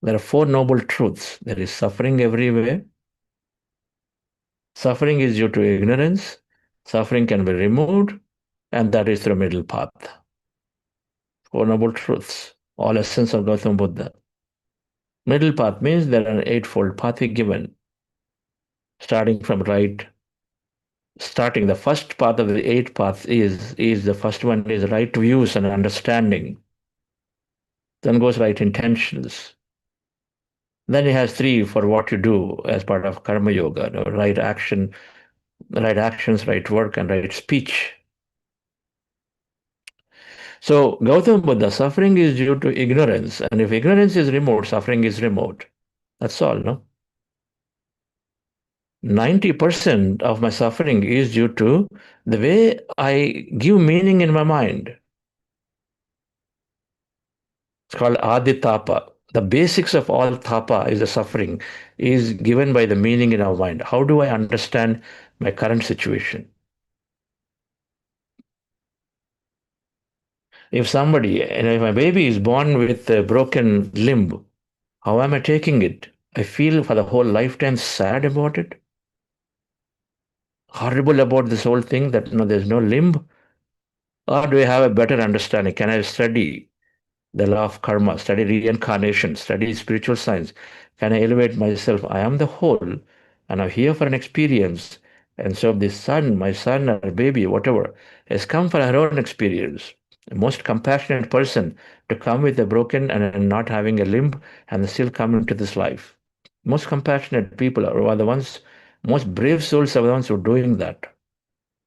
There are four noble truths. There is suffering everywhere. Suffering is due to ignorance. Suffering can be removed, and that is through middle path. Four noble truths, all essence of Gautam Buddha. Middle path means there are an eightfold path given, starting from right. Starting the first path of the eight paths is the first one is right views and understanding. Then goes right intentions. Then he has three for what you do as part of karma yoga: right action, right actions, right work, and right speech. So Gautam Buddha, suffering is due to ignorance, and if ignorance is removed, suffering is removed. That's all, no? 90% of my suffering is due to the way I give meaning in my mind. It's called aditapa. The basics of all tapa is the suffering, is given by the meaning in our mind. How do I understand my current situation? If somebody, if my baby is born with a broken limb, how am I taking it? I feel for the whole lifetime sad about it, horrible about this whole thing that there's no limb. Or do I have a better understanding? Can I study the law of karma, study reincarnation, study spiritual science? Can I elevate myself? I am the whole, and I'm here for an experience. And so this son, my son or baby, whatever, has come for her own experience. The most compassionate person to come with a broken and not having a limb and still come into this life. Most compassionate people are the ones, most brave souls are the ones who are doing that.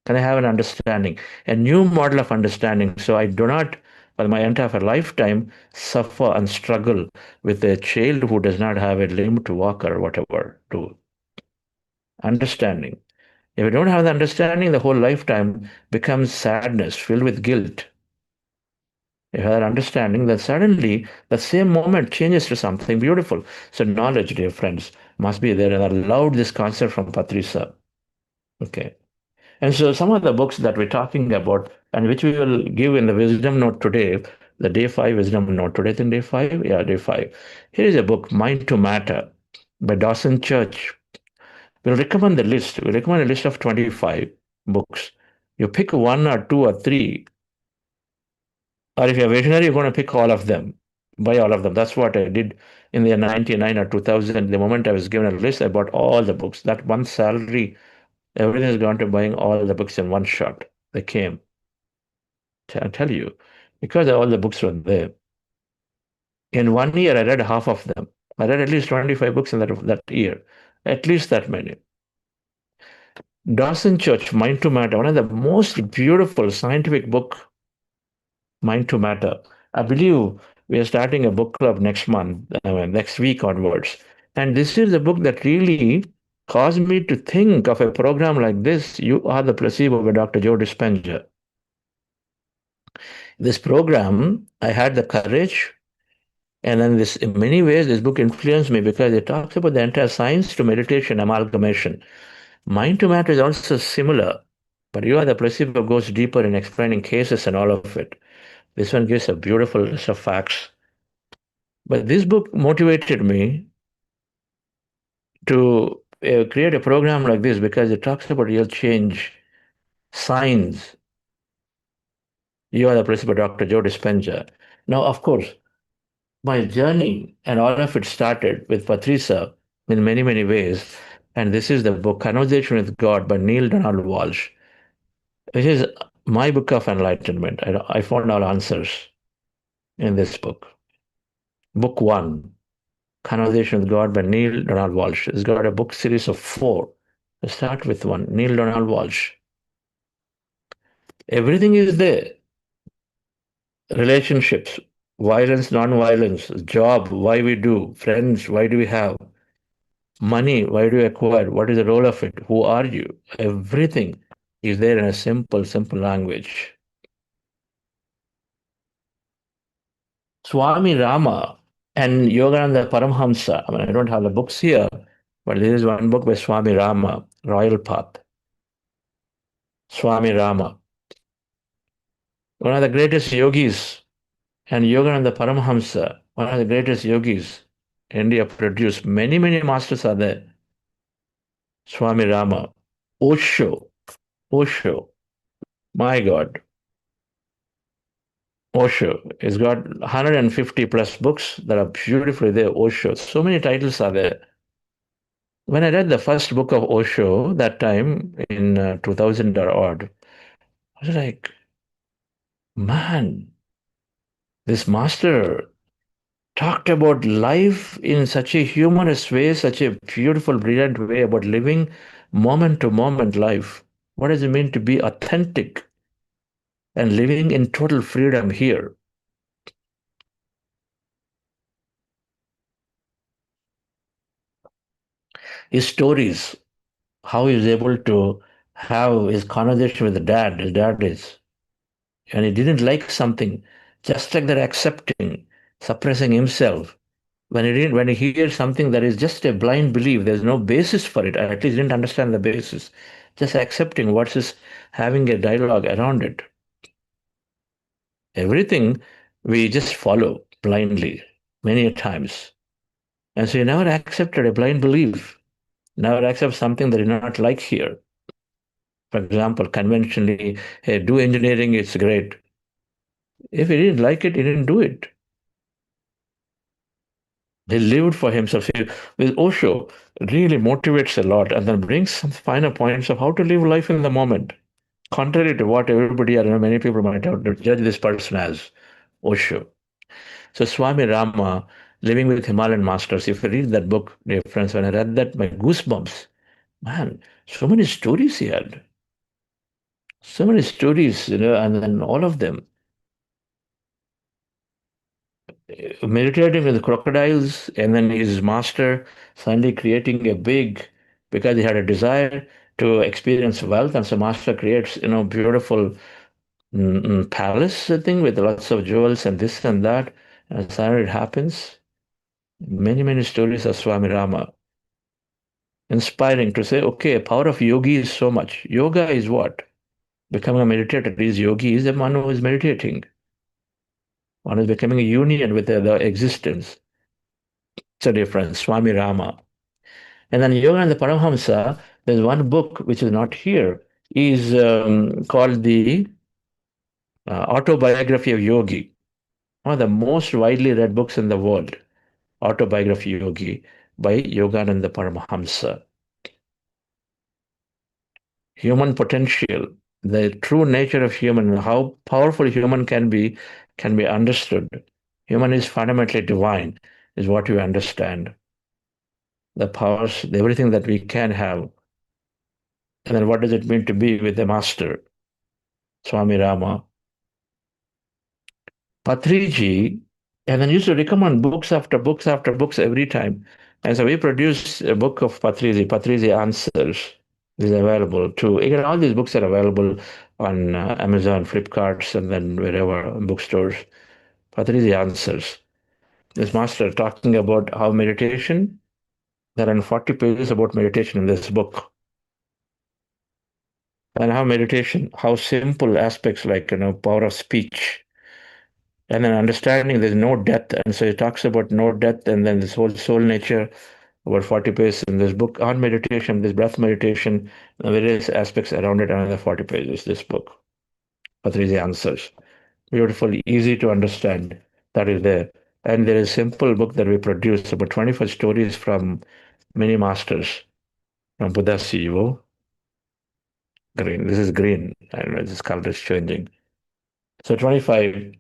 Can I have an understanding, a new model of understanding, so I do not, for my entire lifetime, suffer and struggle with a child who does not have a limb to walk or whatever, to understanding. If you don't have the understanding, the whole lifetime becomes sadness, filled with guilt. If you have that understanding, then suddenly the same moment changes to something beautiful. So knowledge, dear friends, must be there. And I loved this concept from Patrisa. Okay. And so some of the books that we're talking about and which we will give in the wisdom note today, the day 5 wisdom note, today in day 5? Yeah, day 5. Here is a book, Mind to Matter by Dawson Church. We'll recommend the list. We'll recommend a list of 25 books. You pick one or two or three, or if you're visionary, you're going to pick all of them, buy all of them. That's what I did in the year 99 or 2000. The moment I was given a list, I bought all the books. That one salary, everything has gone to buying all the books in one shot. They came. tell you, because all the books were there. In 1 year, I read half of them. I read at least 25 books in that year, at least that many. Dawson Church, Mind to Matter, one of the most beautiful scientific book, Mind to Matter. I believe we are starting a book club next month, next week onwards. And this is the book that really caused me to think of a program like this. You Are the Placebo by Dr. Joe Dispenza. This program, I had the courage, and then this, in many ways, this book influenced me because it talks about the entire science to meditation amalgamation. Mind to Matter is also similar, but You Are the Placebo goes deeper in explaining cases and all of it. This one gives a beautiful list of facts. But this book motivated me to create a program like this because it talks about real change, signs. You Are the Placebo, Dr. Joe Dispenza. Now, of course, my journey and all of it started with Patricia in many, many ways. And this is the book, Conversation with God by Neil Donald Walsh, which is my book of enlightenment. I found all answers in this book. Book one, Conversation with God by Neil Donald Walsh. It's got a book series of 4. Let's start with one, Neil Donald Walsh. Everything is there. Relationships, violence, non-violence, job, why we do, friends, why do we have, money, why do you acquire, what is the role of it, who are you? Everything is there in a simple, simple language. Swami Rama and Yogananda Paramhamsa. I mean, I don't have the books here, but there is one book by Swami Rama, Royal Path. Swami Rama, one of the greatest yogis, and Yogananda Paramhamsa, one of the greatest yogis India produced. Many, many masters are there. Swami Rama, Osho, my God. Osho has got 150 plus books that are beautifully there. Osho, so many titles are there. When I read the first book of Osho that time in 2000 or odd, I was like, man, this master talked about life in such a humorous way, such a beautiful, brilliant way about living moment to moment life. What does it mean to be authentic and living in total freedom here? His stories, how he was able to have his conversation with the dad. His dad is, and he didn't like something, just like that, accepting, suppressing himself. When he hears something that is just a blind belief, there's no basis for it. At least he didn't understand the basis. Just accepting versus having a dialogue around it. Everything we just follow blindly many times. And so he never accepted a blind belief, never accept something that he did not like here. For example, conventionally, hey, do engineering, it's great. If he didn't like it, he didn't do it. He lived for himself. With Osho, really motivates a lot and then brings some finer points of how to live life in the moment. Contrary to what everybody, many people might have to judge this person as Osho. So Swami Rama, Living with Himalayan Masters, if you read that book, dear friends, when I read that, my goosebumps. Man, so many stories he had. So many stories, and then all of them. Meditating with crocodiles, and then his master suddenly creating a big, because he had a desire to experience wealth, and so master creates, beautiful palace thing with lots of jewels and this and that, and suddenly it happens. Many, many stories of Swami Rama. Inspiring to say, okay, power of yogi is so much. Yoga is what? Becoming a meditator is yogi, is the one who is meditating. One is becoming a union with the existence. It's a difference. Swami Rama. And then Yoga and the Paramhamsa, there's one book which is not here, is called the Autobiography of Yogi, one of the most widely read books in the world. Autobiography of Yogi by Yogananda Paramahamsa. Human potential, the true nature of human, how powerful human can be understood. Human is fundamentally divine, is what you understand. The powers, everything that we can have. And then what does it mean to be with the master, Swami Rama? Patriji, and then used to recommend books after books after books every time. And so we produced a book of Patriji, Patriji Answers is available too. Again, all these books are available on Amazon, Flipkarts, and then wherever bookstores. Patriji Answers. This master talking about how meditation, there are 40 pages about meditation in this book. And how meditation, how simple aspects like power of speech, and then understanding there's no death. And so he talks about no death, and then this whole soul nature, about 40 pages in this book on meditation, this breath meditation, and various aspects around it, another 40 pages, this book, Patrizi Answers. Beautiful, easy to understand, that is there. And there is a simple book that we produced, about 25 stories from many masters, from Buddha CEO. Green, this is green, and this color is changing. So 25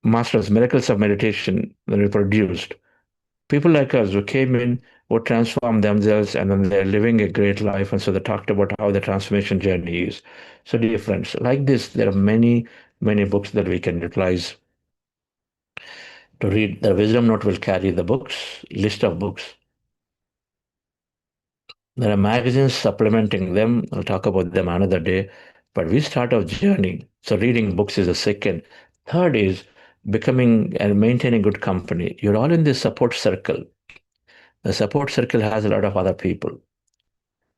masters, miracles of meditation that we produced. People like us who came in, who transformed themselves, and then they're living a great life. And so they talked about how the transformation journey is. So, dear friends, like this, there are many, many books that we can utilize to read. The Wisdom Note will carry the books, list of books. There are magazines supplementing them. I'll talk about them another day. But we start our journey. So, reading books is the second. Third is becoming and maintaining good company. You're all in this support circle. The support circle has a lot of other people.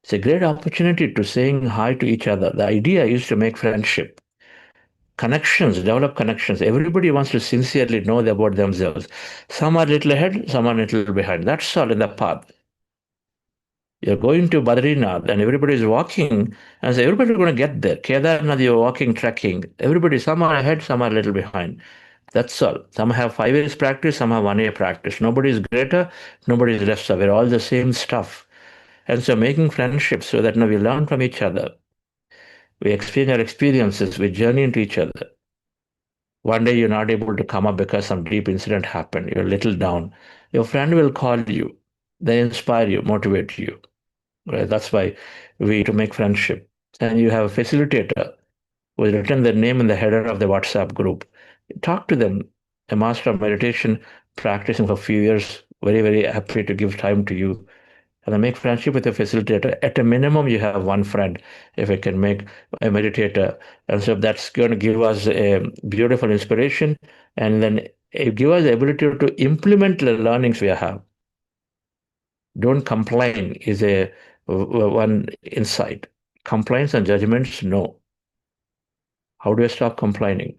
It's a great opportunity to saying hi to each other. The idea is to make friendship, connections, develop connections. Everybody wants to sincerely know about themselves. Some are a little ahead, some are a little behind. That's all in the path. You're going to Badrinath and everybody is walking, and so everybody's going to get there. Kedarnath, you're walking, trekking. Everybody, some are ahead, some are a little behind. That's all. Some have 5 years practice, some have 1 year practice. Nobody is greater, nobody is lesser. We're all the same stuff. And so making friendships so that we learn from each other. We exchange our experiences, we journey into each other. One day you're not able to come up because some deep incident happened, you're a little down. Your friend will call you, they inspire you, motivate you. Right? That's why we to make friendship. And you have a facilitator who has written their name in the header of the WhatsApp group. Talk to them, a master of meditation, practicing for a few years, very, very happy to give time to you and then make friendship with a facilitator. At a minimum, you have one friend if I can make a meditator. And so that's going to give us a beautiful inspiration and then give us the ability to implement the learnings we have. Don't complain is a one insight. Complaints and judgments, no. How do I stop complaining?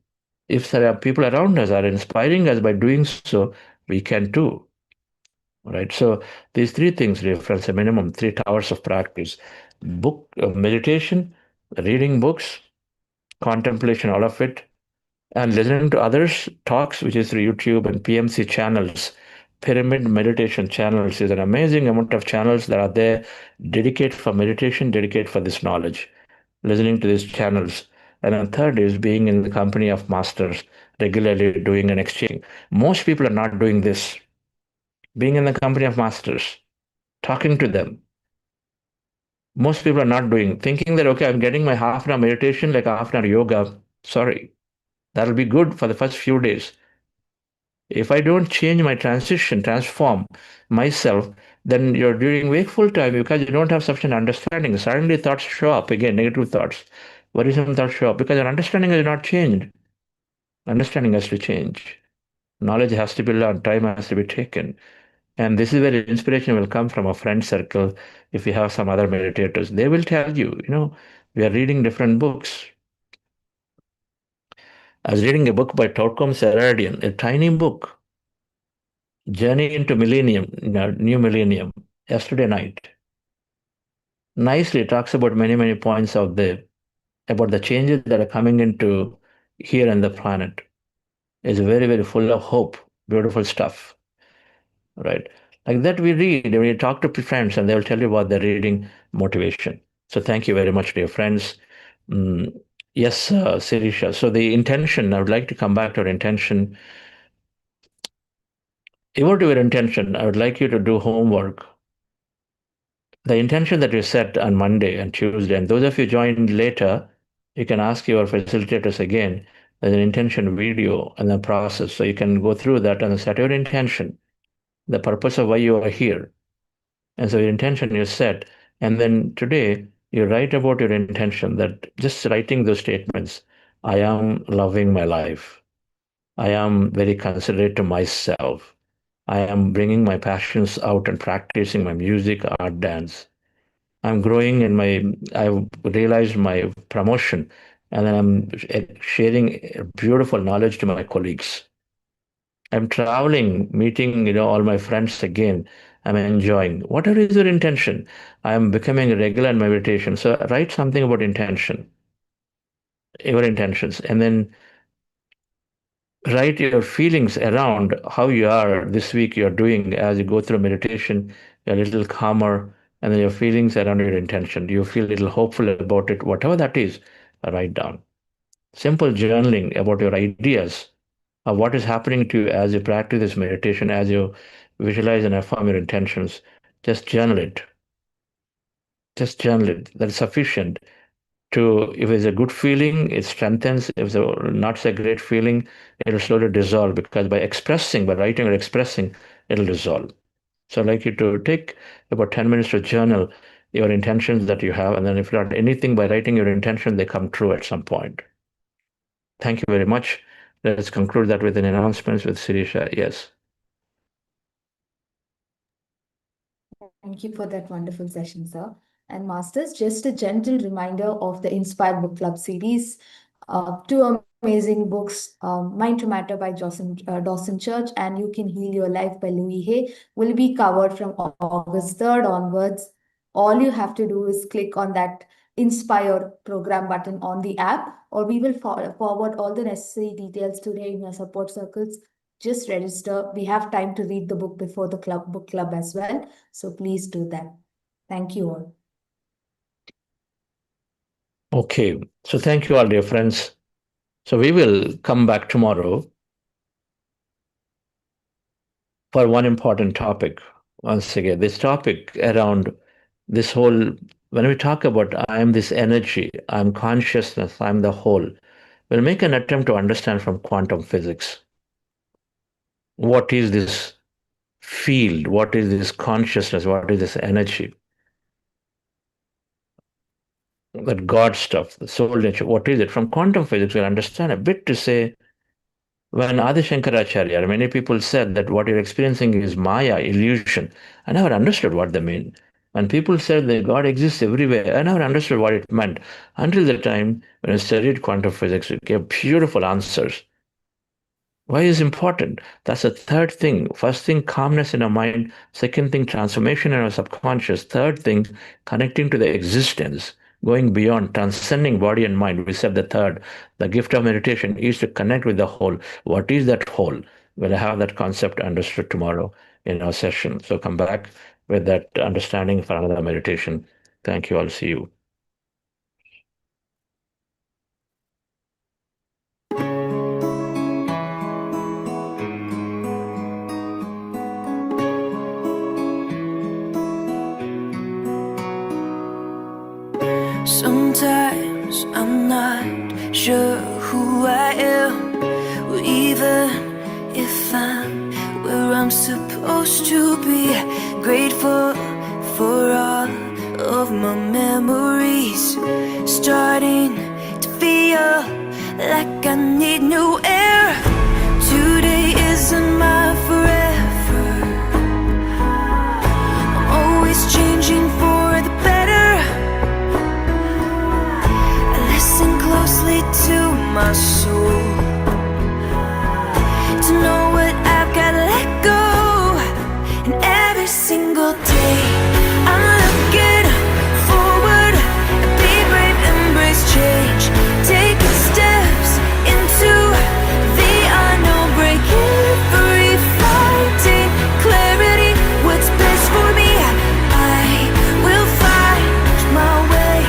If there are people around us are inspiring us by doing so, we can too. Right. So these three things reference a minimum 3 hours of practice: book meditation, reading books, contemplation, all of it, and listening to others' talks, which is through YouTube and PMC channels. Pyramid meditation channels is an amazing amount of channels that are there, dedicated for meditation, dedicated for this knowledge. Listening to these channels. And then third is being in the company of masters, regularly doing an exchange. Most people are not doing this. Being in the company of masters, talking to them. Most people are not doing, thinking that, okay, I'm getting my half an hour meditation, like half an hour yoga. Sorry, that'll be good for the first few days. If I don't change my transition, transform myself, then you're during wakeful time because you don't have sufficient understanding. Suddenly thoughts show up again, negative thoughts. Worrisome thoughts show up because your understanding has not changed. Understanding has to change. Knowledge has to be learned, time has to be taken. And this is where inspiration will come from a friend circle. If you have some other meditators, they will tell you, we are reading different books. I was reading a book by Torkom Seradian, a tiny book, Journey into Millennium, New Millennium, yesterday night. Nicely talks about many, many points out there about the changes that are coming into here on the planet. It's very, very full of hope, beautiful stuff. Right? Like that we read, when you talk to friends and they will tell you about their reading motivation. So thank you very much, dear friends. Yes, Sirisha. So the intention, I would like to come back to our intention. About your intention, I would like you to do homework. The intention that you set on Monday and Tuesday, and those of you joined later, you can ask your facilitators again. There's an intention video and the process. So you can go through that and set your intention, the purpose of why you are here. And so your intention you set. And then today, you write about your intention, that just writing those statements. I am loving my life. I am very considerate to myself. I am bringing my passions out and practicing my music, art, dance. I'm growing in I've realized my promotion, and then I'm sharing beautiful knowledge to my colleagues. I'm traveling, meeting, all my friends again. I'm enjoying. Whatever is your intention, I'm becoming regular in my meditation. So write something about intention, your intentions, and then write your feelings around how you are this week you're doing as you go through meditation. You're a little calmer, and then your feelings around your intention. Do you feel a little hopeful about it? Whatever that is, write down. Simple journaling about your ideas of what is happening to you as you practice this meditation, as you visualize and affirm your intentions. Just journal it. Just journal it. That's sufficient to, if it's a good feeling, it strengthens. If it's not so great feeling, it'll slowly dissolve, because by expressing, by writing or expressing, it'll dissolve. So I'd like you to take about 10 minutes to journal your intentions that you have. And then if not anything, by writing your intention, they come true at some point. Thank you very much. Let's conclude that with an announcement with Sirisha. Yes. Thank you for that wonderful session, sir. And Masters, just a gentle reminder of the Inspired Book Club series. Two amazing books, Mind to Matter by Dawson Church and You Can Heal Your Life by Louis Hay, will be covered from August 3rd onwards. All you have to do is click on that Inspire program button on the app, or we will forward all the necessary details today in your support circles. Just register. We have time to read the book before the book club as well. So please do that. Thank you all. Okay. So thank you all, dear friends. So we will come back tomorrow for one important topic. Once again, this topic around this whole, when we talk about I am this energy, I'm consciousness, I'm the whole, we'll make an attempt to understand from quantum physics. What is this field? What is this consciousness? What is this energy? That God stuff, the soul nature, what is it? From quantum physics, we'll understand a bit to say, when Adi Shankaracharya, many people said that what you're experiencing is Maya, illusion. I never understood what they mean. When people said that God exists everywhere, I never understood what it meant until the time when I studied quantum physics. It gave beautiful answers. Why is important? That's the third thing. First thing, calmness in our mind. Second thing, transformation in our subconscious. Third thing, connecting to the existence, going beyond, transcending body and mind. We said the third. The gift of meditation is to connect with the whole. What is that whole? We'll have that concept understood tomorrow in our session. So come back with that understanding for another meditation. Thank you all. See you. Sometimes I'm not sure who I am, or even if I'm where I'm supposed to be. Grateful for all of my memories, starting to feel like I need new air. Today isn't my forever. I'm always changing for the better. Listen closely to my soul, to know what I've got to let go. And every single day I'm looking forward. Be brave, embrace change, taking steps into the unknown, breaking free, finding clarity. What's best for me, I will find my way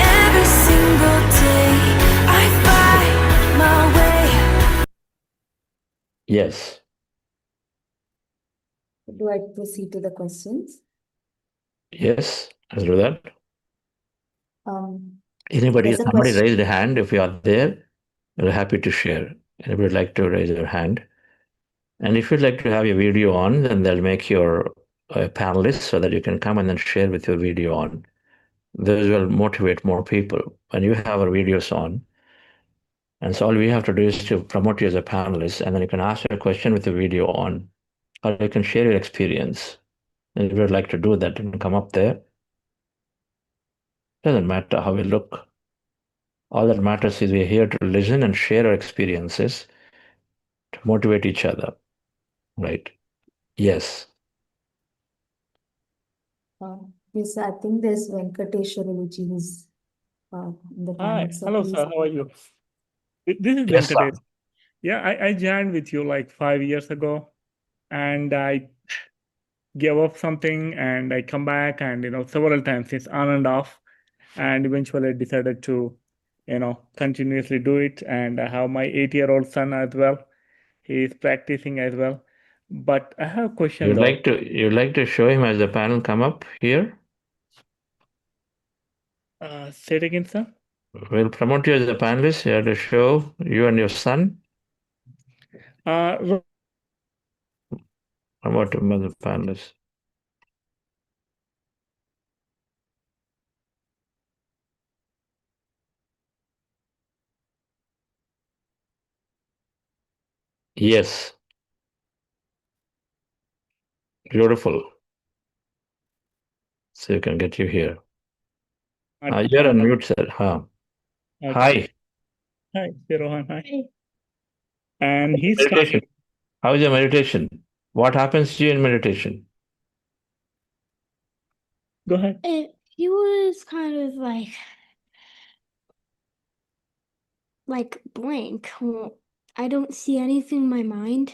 every single Yes. Do I proceed to the questions? Yes. Let's do that. Um, Anybody, there's a somebody question. raised a hand. If you are there, we're happy to share. Anybody would like to raise your hand? And if you'd like to have your video on, then they'll make your panelist so that you can come and then share with your video on. Those will motivate more people. When you have our videos on, and so all we have to do is to promote you as a panelist, and then you can ask your question with the video on, or you can share your experience. And if you'd like to do that, you can come up there. Doesn't matter how we look. All that matters is we're here to listen and share our experiences to motivate each other. Right? Yes. Yes, I think there's Venkateshwara who's in the Hi, panel. So hello, please. sir. How are you? This is Yes, sir. Venkatesh. Yeah, I joined with you like 5 years ago, and I gave up something, and I come back, and several times it's on and off, and eventually I decided to, continuously do it. And I have my 8-year-old son as well. He is practicing as well. But I have a question You'd though. like to show him as the panel come up here? Say it again, sir. We'll promote you as a panelist here to show you and your son. Uh, Promote him as a panelist. Yes. Beautiful. So you can get you here. You're on mute, sir. Huh. okay. Hi. Hi, Rohan. Hi. And he's Meditation. starting. How is your meditation? What happens to you in meditation? Go ahead. He was kind of like blank. Well, I don't see anything in my mind,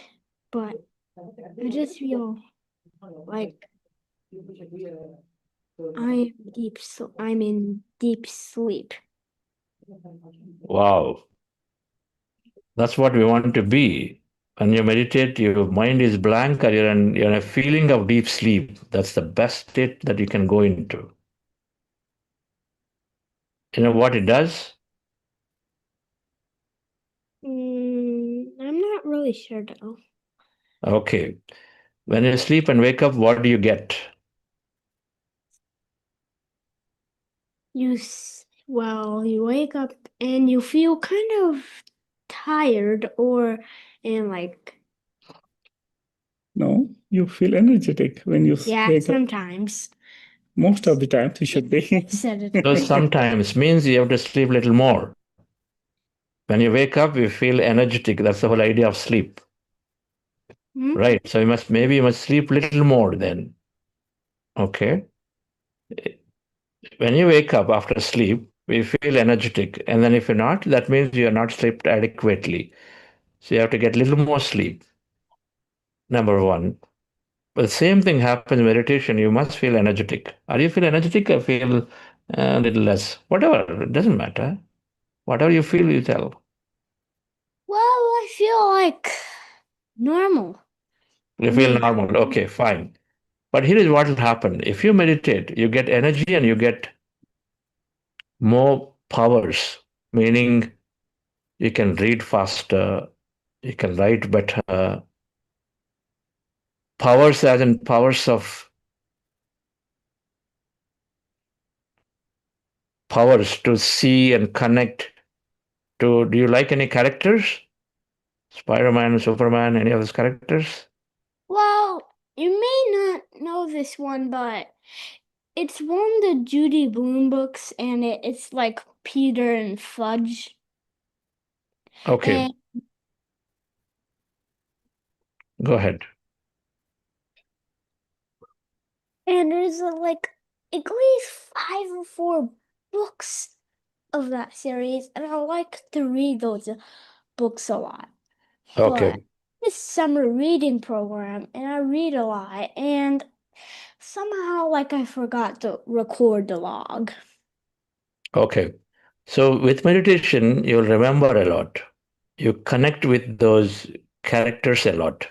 but I just feel like I'm in deep sleep. Wow. That's what we want to be. When you meditate, your mind is blank or you're in a feeling of deep sleep. That's the best state that you can go into. You know what it does? I'm not really sure though. Okay. When you sleep and wake up, what do you get? You wake up and you feel kind of tired and like No, you feel energetic when you wake up. sometimes. Most of the time, you should be. Said it. Those sometimes means you have to sleep a little more. When you wake up, you feel energetic. That's the whole idea of sleep. Hmm? Right. So maybe you must sleep a little more then. Okay. When you wake up after sleep, we feel energetic. And then if you're not, that means you're not slept adequately. So you have to get a little more sleep. Number one. But the same thing happens in meditation. You must feel energetic. Are you feel energetic or feel a little less? Whatever. It doesn't matter. Whatever you feel, you tell. Well, I feel like normal. You feel normal. Okay, fine. But here is what will happen. If you meditate, you get energy and you get more powers, meaning you can read faster, you can write better. Powers as in powers to see and connect to. Do you like any characters? Spider-Man, Superman, any of those characters? Well, you may not know this one, but it's one of the Judy Blume books, and it's like Peter and Fudge. Okay, And go ahead. there's like at least 5 or 4 books of that series, and I like to read those books a lot. Okay, But this summer reading program, and I read a lot, and somehow like I forgot to record the log. okay. So with meditation, you'll remember a lot. You connect with those characters a lot.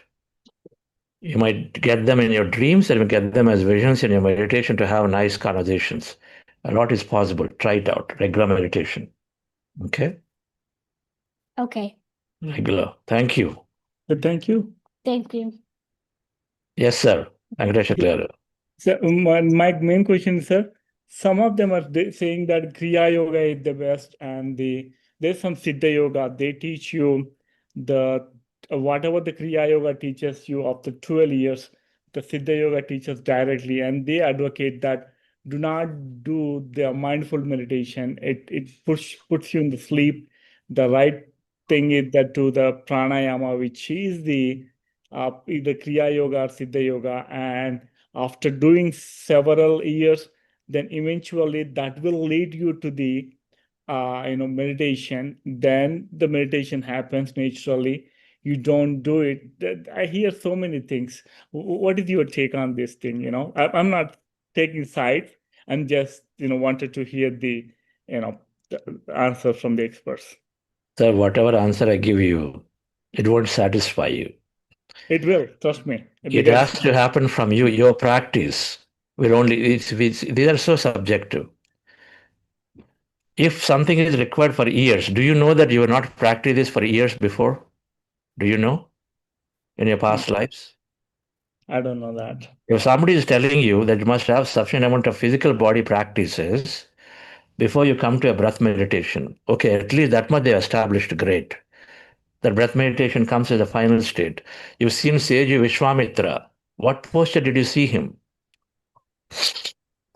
You might get them in your dreams and you get them as visions in your meditation to have nice conversations. A lot is possible. Try it out. Regular meditation. Okay? Okay. Regular. Thank you. Thank you. Thank you. Yes, sir. Venkatesh Garu. So my main question is, sir, some of them are saying that Kriya Yoga is the best, and there's some Siddha Yoga. They teach you the whatever the Kriya Yoga teaches you after 12 years, the Siddha Yoga teaches directly, and they advocate that do not do the mindful meditation. It puts you in the sleep. The right thing is that do the pranayama, which is the Kriya Yoga or Siddha Yoga, and after doing several years, then eventually that will lead you to the meditation. Then the meditation happens naturally. You don't do it. I hear so many things. What is your take on this thing? I'm not taking sides. I'm just wanted to hear the answer from the experts. Sir, whatever answer I give you, it won't satisfy you. It will, trust me. It has to happen from you. Your practice will only, these are so subjective. If something is required for years, do you know that you have not practiced this for years before? Do you know in your past lives? I don't know that. If somebody is telling you that you must have sufficient amount of physical body practices before you come to a breath meditation, okay, at least that much they established, great. That breath meditation comes as a final state. You've seen Sage Vishwamitra. What posture did you see him?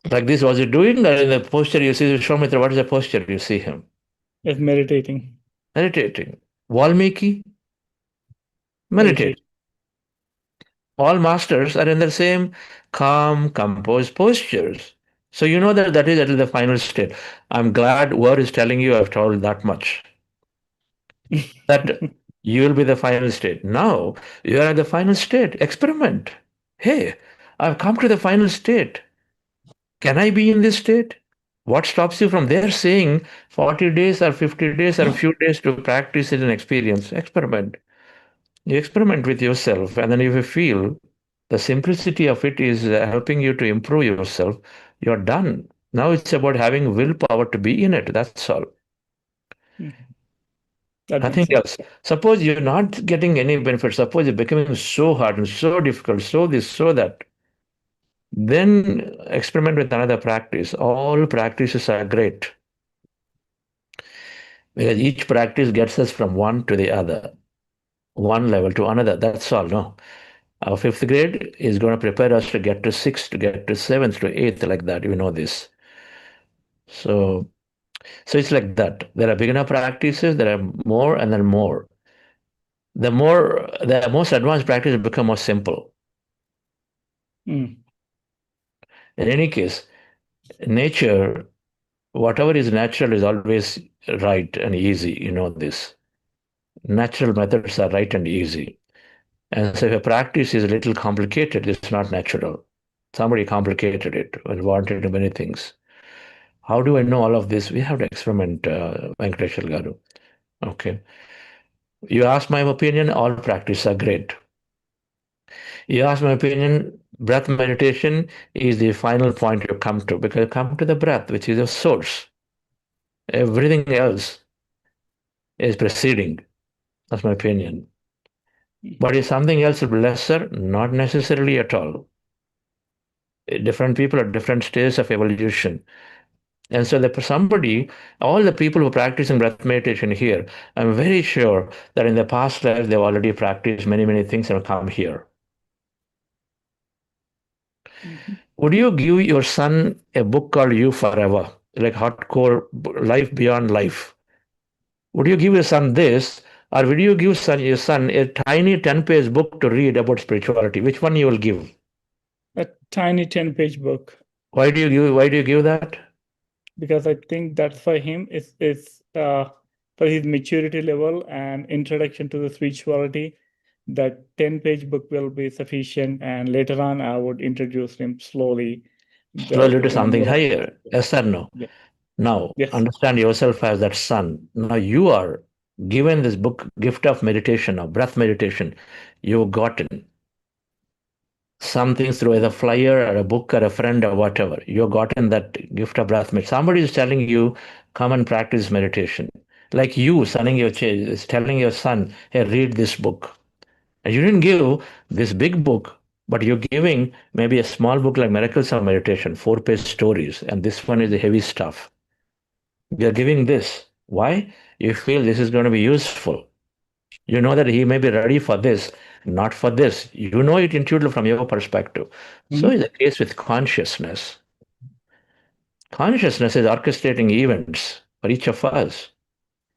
Like this, was he doing? Or in the posture you see Vishwamitra, what is the posture you see him? It's meditating. Meditating. Valmiki? Meditate. All masters are in the same calm, composed postures. So you know that is the final state. I'm glad word is telling you I've told that much. That you will be the final state. Now you are at the final state. Experiment. Hey, I've come to the final state. Can I be in this state? What stops you from there saying 40 days or 50 days or a few days to practice it and experience? Experiment. You experiment with yourself, and then if you feel the simplicity of it is helping you to improve yourself, you're done. Now it's about having willpower to be in it. That's all. Nothing else. Suppose you're not getting any benefit. Suppose you're becoming so hard and so difficult, so this, so that. Then experiment with another practice. All practices are great. Because each practice gets us from one to the other, one level to another. That's all. No. Our fifth grade is going to prepare us to get to sixth, to get to seventh, to eighth, like that. You know this. So it's like that. There are beginner practices, there are more and then more. The most advanced practices become more simple. In any case, nature, whatever is natural is always right and easy. You know this. Natural methods are right and easy. And so if a practice is a little complicated, it's not natural. Somebody complicated it and wanted many things. How do I know all of this? We have to experiment, Venkatesh Garu. Okay. You ask my opinion, all practices are great. You ask my opinion, breath meditation is the final point you come to, because you come to the breath, which is your source. Everything else is preceding. That's my opinion. But is something else lesser? Not necessarily at all. Different people at different stages of evolution. And so all the people who practice in breath meditation here, I'm very sure that in the past life, they've already practiced many, many things and come here. Would you give your son a book called You Forever, like hardcore life beyond life? Would you give your son this, or would you give your son a tiny 10-page book to read about spirituality? Which one you will give? A tiny 10-page book. Why do you give that? Because I think that for him is for his maturity level and introduction to the spirituality, that 10-page book will be sufficient, and later on I would introduce him slowly To something higher. Yes or no? Yeah. Now Yes. understand yourself as that son. Now you are given this book, gift of meditation or breath meditation, you've gotten something through either a flyer or a book or a friend or whatever. You've gotten that gift of breath meditation. Somebody is telling you, come and practice meditation. Like you, is telling your son, hey, read this book. And you didn't give this big book, but you're giving maybe a small book like Miracles of Meditation, 4-page stories, and this one is the heavy stuff. You're giving this. Why? You feel this is going to be useful. You know that he may be ready for this, not for this. You know it intuitively from your perspective. So is the case with consciousness. Consciousness is orchestrating events for each of us.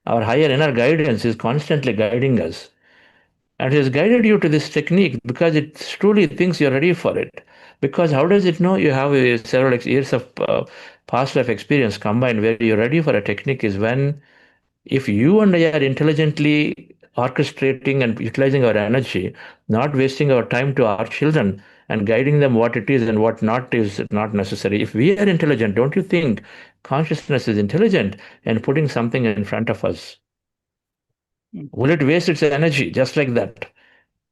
Our higher inner guidance is constantly guiding us. And it has guided you to this technique because it truly thinks you're ready for it. Because how does it know you have several years of past life experience combined where you're ready for a technique is when if you and I are intelligently orchestrating and utilizing our energy, not wasting our time to our children and guiding them what it is and what not is not necessary. If we are intelligent, don't you think consciousness is intelligent and putting something in front of us? Will it waste its energy just like that,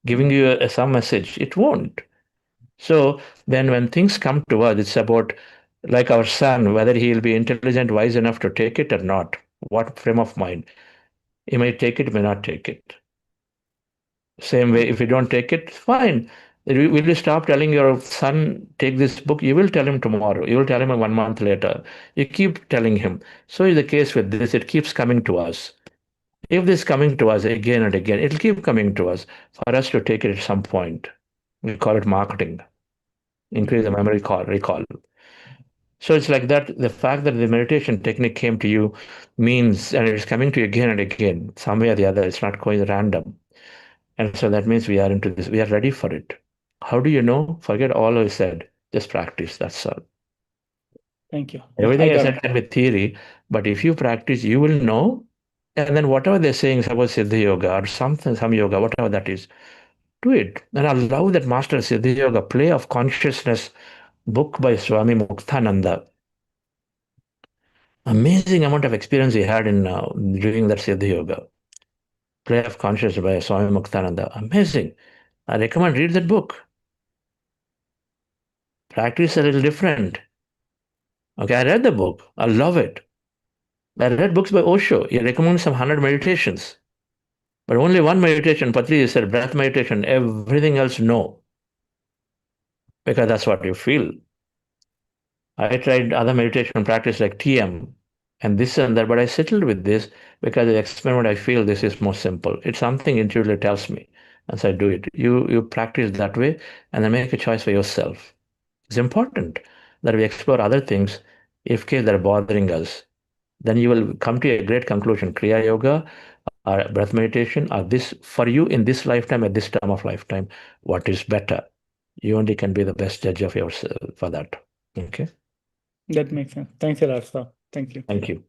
giving you some message? It won't. So then when things come to us, it's about like our son, whether he'll be intelligent, wise enough to take it or not. What frame of mind? He may take it, may not take it. Same way, if you don't take it, fine. Will you stop telling your son, take this book? You will tell him tomorrow. You will tell him 1 month later. You keep telling him. So is the case with this. It keeps coming to us. If this is coming to us again and again, it'll keep coming to us for us to take it at some point. We call it marketing. Increase the memory recall. So it's like that. The fact that the meditation technique came to you means, and it's coming to you again and again, some way or the other. It's not going random. And so that means we are into this. We are ready for it. How do you know? Forget all I said. Just practice. That's all. Thank you. Everything I got said can be theory, but if you practice, you will know. And then whatever they're saying, suppose Siddha Yoga or something, some yoga, whatever that is, do it. And I love that Master Siddha Yoga, Play of Consciousness, book by Swami Muktananda. Amazing amount of experience he had in doing that Siddha Yoga. Play of Consciousness by Swami Muktananda. Amazing. I recommend read that book. Practice a little different. Okay, I read the book. I love it. I read books by Osho. He recommends some 100 meditations. But only one meditation, Patri said, breath meditation. Everything else, no. Because that's what you feel. I tried other meditation practice like TM and this and that, but I settled with this because the experiment I feel this is more simple. It's something intuitively tells me. And so I do it. You practice that way and then make a choice for yourself. It's important that we explore other things if case they're bothering us. Then you will come to a great conclusion. Kriya Yoga or breath meditation are this for you in this lifetime, at this time of lifetime, what is better? You only can be the best judge of yourself for that. Okay. That makes sense. Thanks a lot, sir. Thank you. Thank you.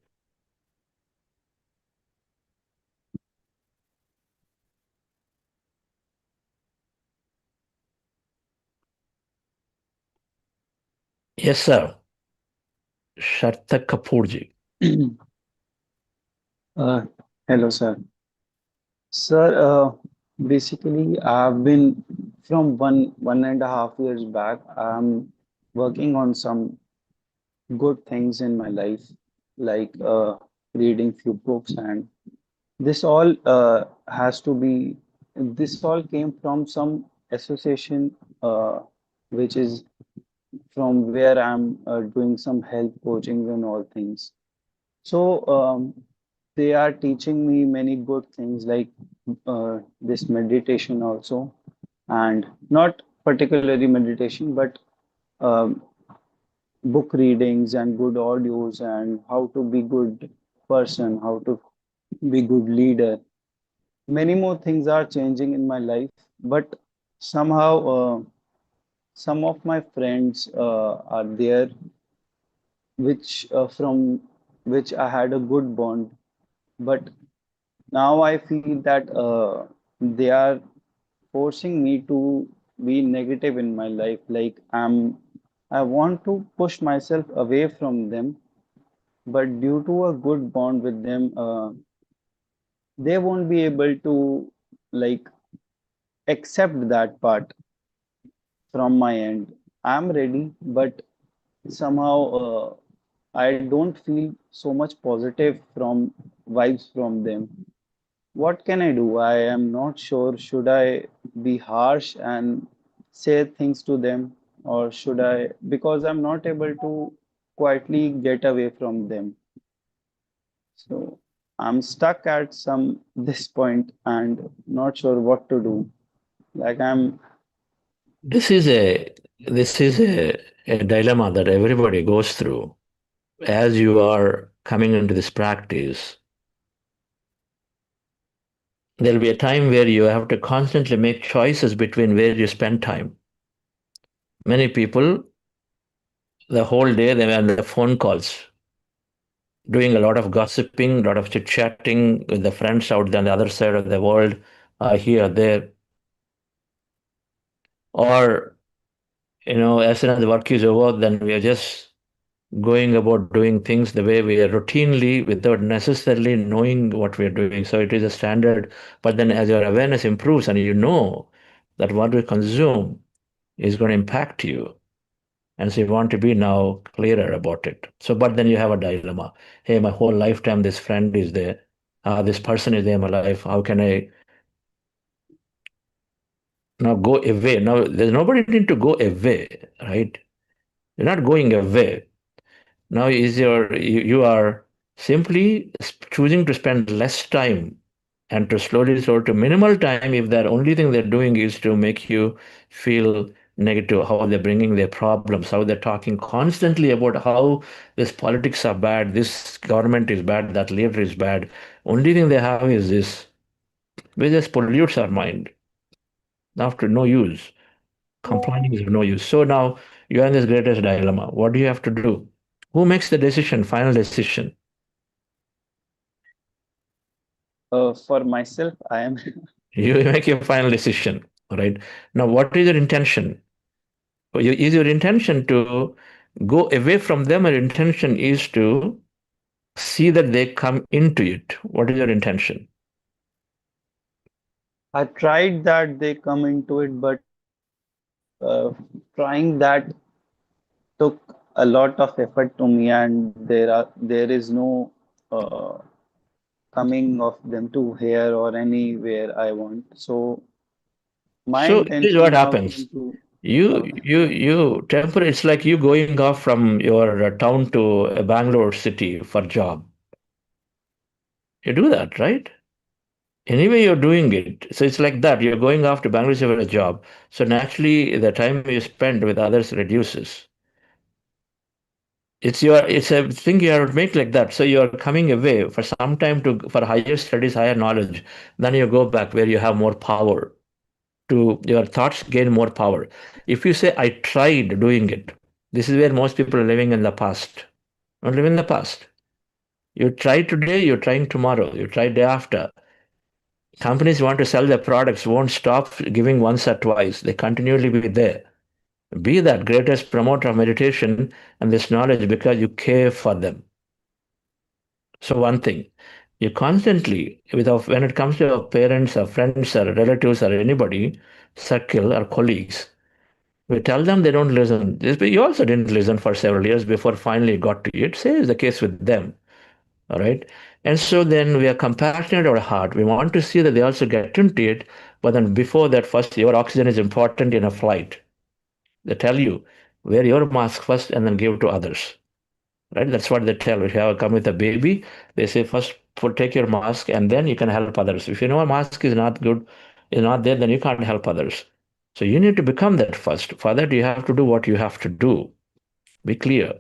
Yes, sir. Sharta Kapoorji. Hello, sir. Sir, basically, I've been from 1.5 years back. I'm working on some good things in my life, like reading few books, and this all has to be. This all came from some association, which is from where I'm doing some health coaching and all things. So they are teaching me many good things like this meditation also, and not particularly meditation, but um, book readings and good audios and how to be good person, how to be good leader. Many more things are changing in my life, but somehow some of my friends are there, which from which I had a good bond, but now I feel that they are forcing me to be negative in my life. Like I want to push myself away from them, but due to a good bond with them, they won't be able to like accept that part from my end. I'm ready, but somehow I don't feel so much positive from vibes from them. What can I do? I am not sure. Should I be harsh and say things to them, or should I? Because I'm not able to quietly get away from them. So I'm stuck at some this point and not sure what to do. Like I'm This is a a dilemma that everybody goes through as you are coming into this practice. There'll be a time where you have to constantly make choices between where you spend time. Many people, the whole day, they are on the phone calls, doing a lot of gossiping, a lot of chit chatting with the friends out there on the other side of the world, here, there, or as soon as the work is over, then we are just going about doing things the way we are routinely without necessarily knowing what we are doing. So it is a standard. But then as your awareness improves and you know that what we consume is going to impact you. And so you want to be now clearer about it. So, but then you have a dilemma. Hey, my whole lifetime, this friend is there. This person is there in my life. How can I now go away? Now, there's nobody need to go away, right? You're not going away. Now is you are simply choosing to spend less time and to slowly sort to minimal time if the only thing they're doing is to make you feel negative, how they're bringing their problems, how they're talking constantly about how this politics are bad, this government is bad, that leader is bad. Only thing they have is this, which just pollutes our mind. After no use. Complaining is of no use. So now you are in this greatest dilemma. What do you have to do? Who makes the decision, final decision? for myself, I am You make your final decision, right? Now, what is your intention? Is your intention to go away from them, or intention is to see that they come into it? What is your intention? I tried that they come into it, but trying that took a lot of effort to me, and there is no uh, coming of them to here or anywhere I want. So my So it is what intention now happens. came to You, temporary. It's like you going off from your town to Bangalore city for job. You do that, right? Anyway, you're doing it. So it's like that. You're going off to Bangalore for a job. So naturally, the time you spend with others reduces. It's a thing you have to make like that. So you're coming away for some time to for higher studies, higher knowledge. Then you go back where you have more power. To your thoughts gain more power. If you say I tried doing it, this is where most people are living in the past. Don't live in the past. You try today, you're trying tomorrow, you try day after. Companies want to sell their products, won't stop giving once or twice. They continually be there. Be that greatest promoter of meditation and this knowledge because you care for them. So one thing, you constantly, when it comes to your parents or friends or relatives or anybody, circle or colleagues, we tell them they don't listen. You also didn't listen for several years before finally got to it. Same is the case with them. All right. And so then we are compassionate or heart. We want to see that they also get into it. But then before that, first, your oxygen is important in a flight. They tell you, wear your mask first and then give to others. Right? That's what they tell. If you have come with a baby, they say first take your mask and then you can help others. If you know a mask is not good, is not there, then you can't help others. So you need to become that first. For that, you have to do what you have to do. Be clear.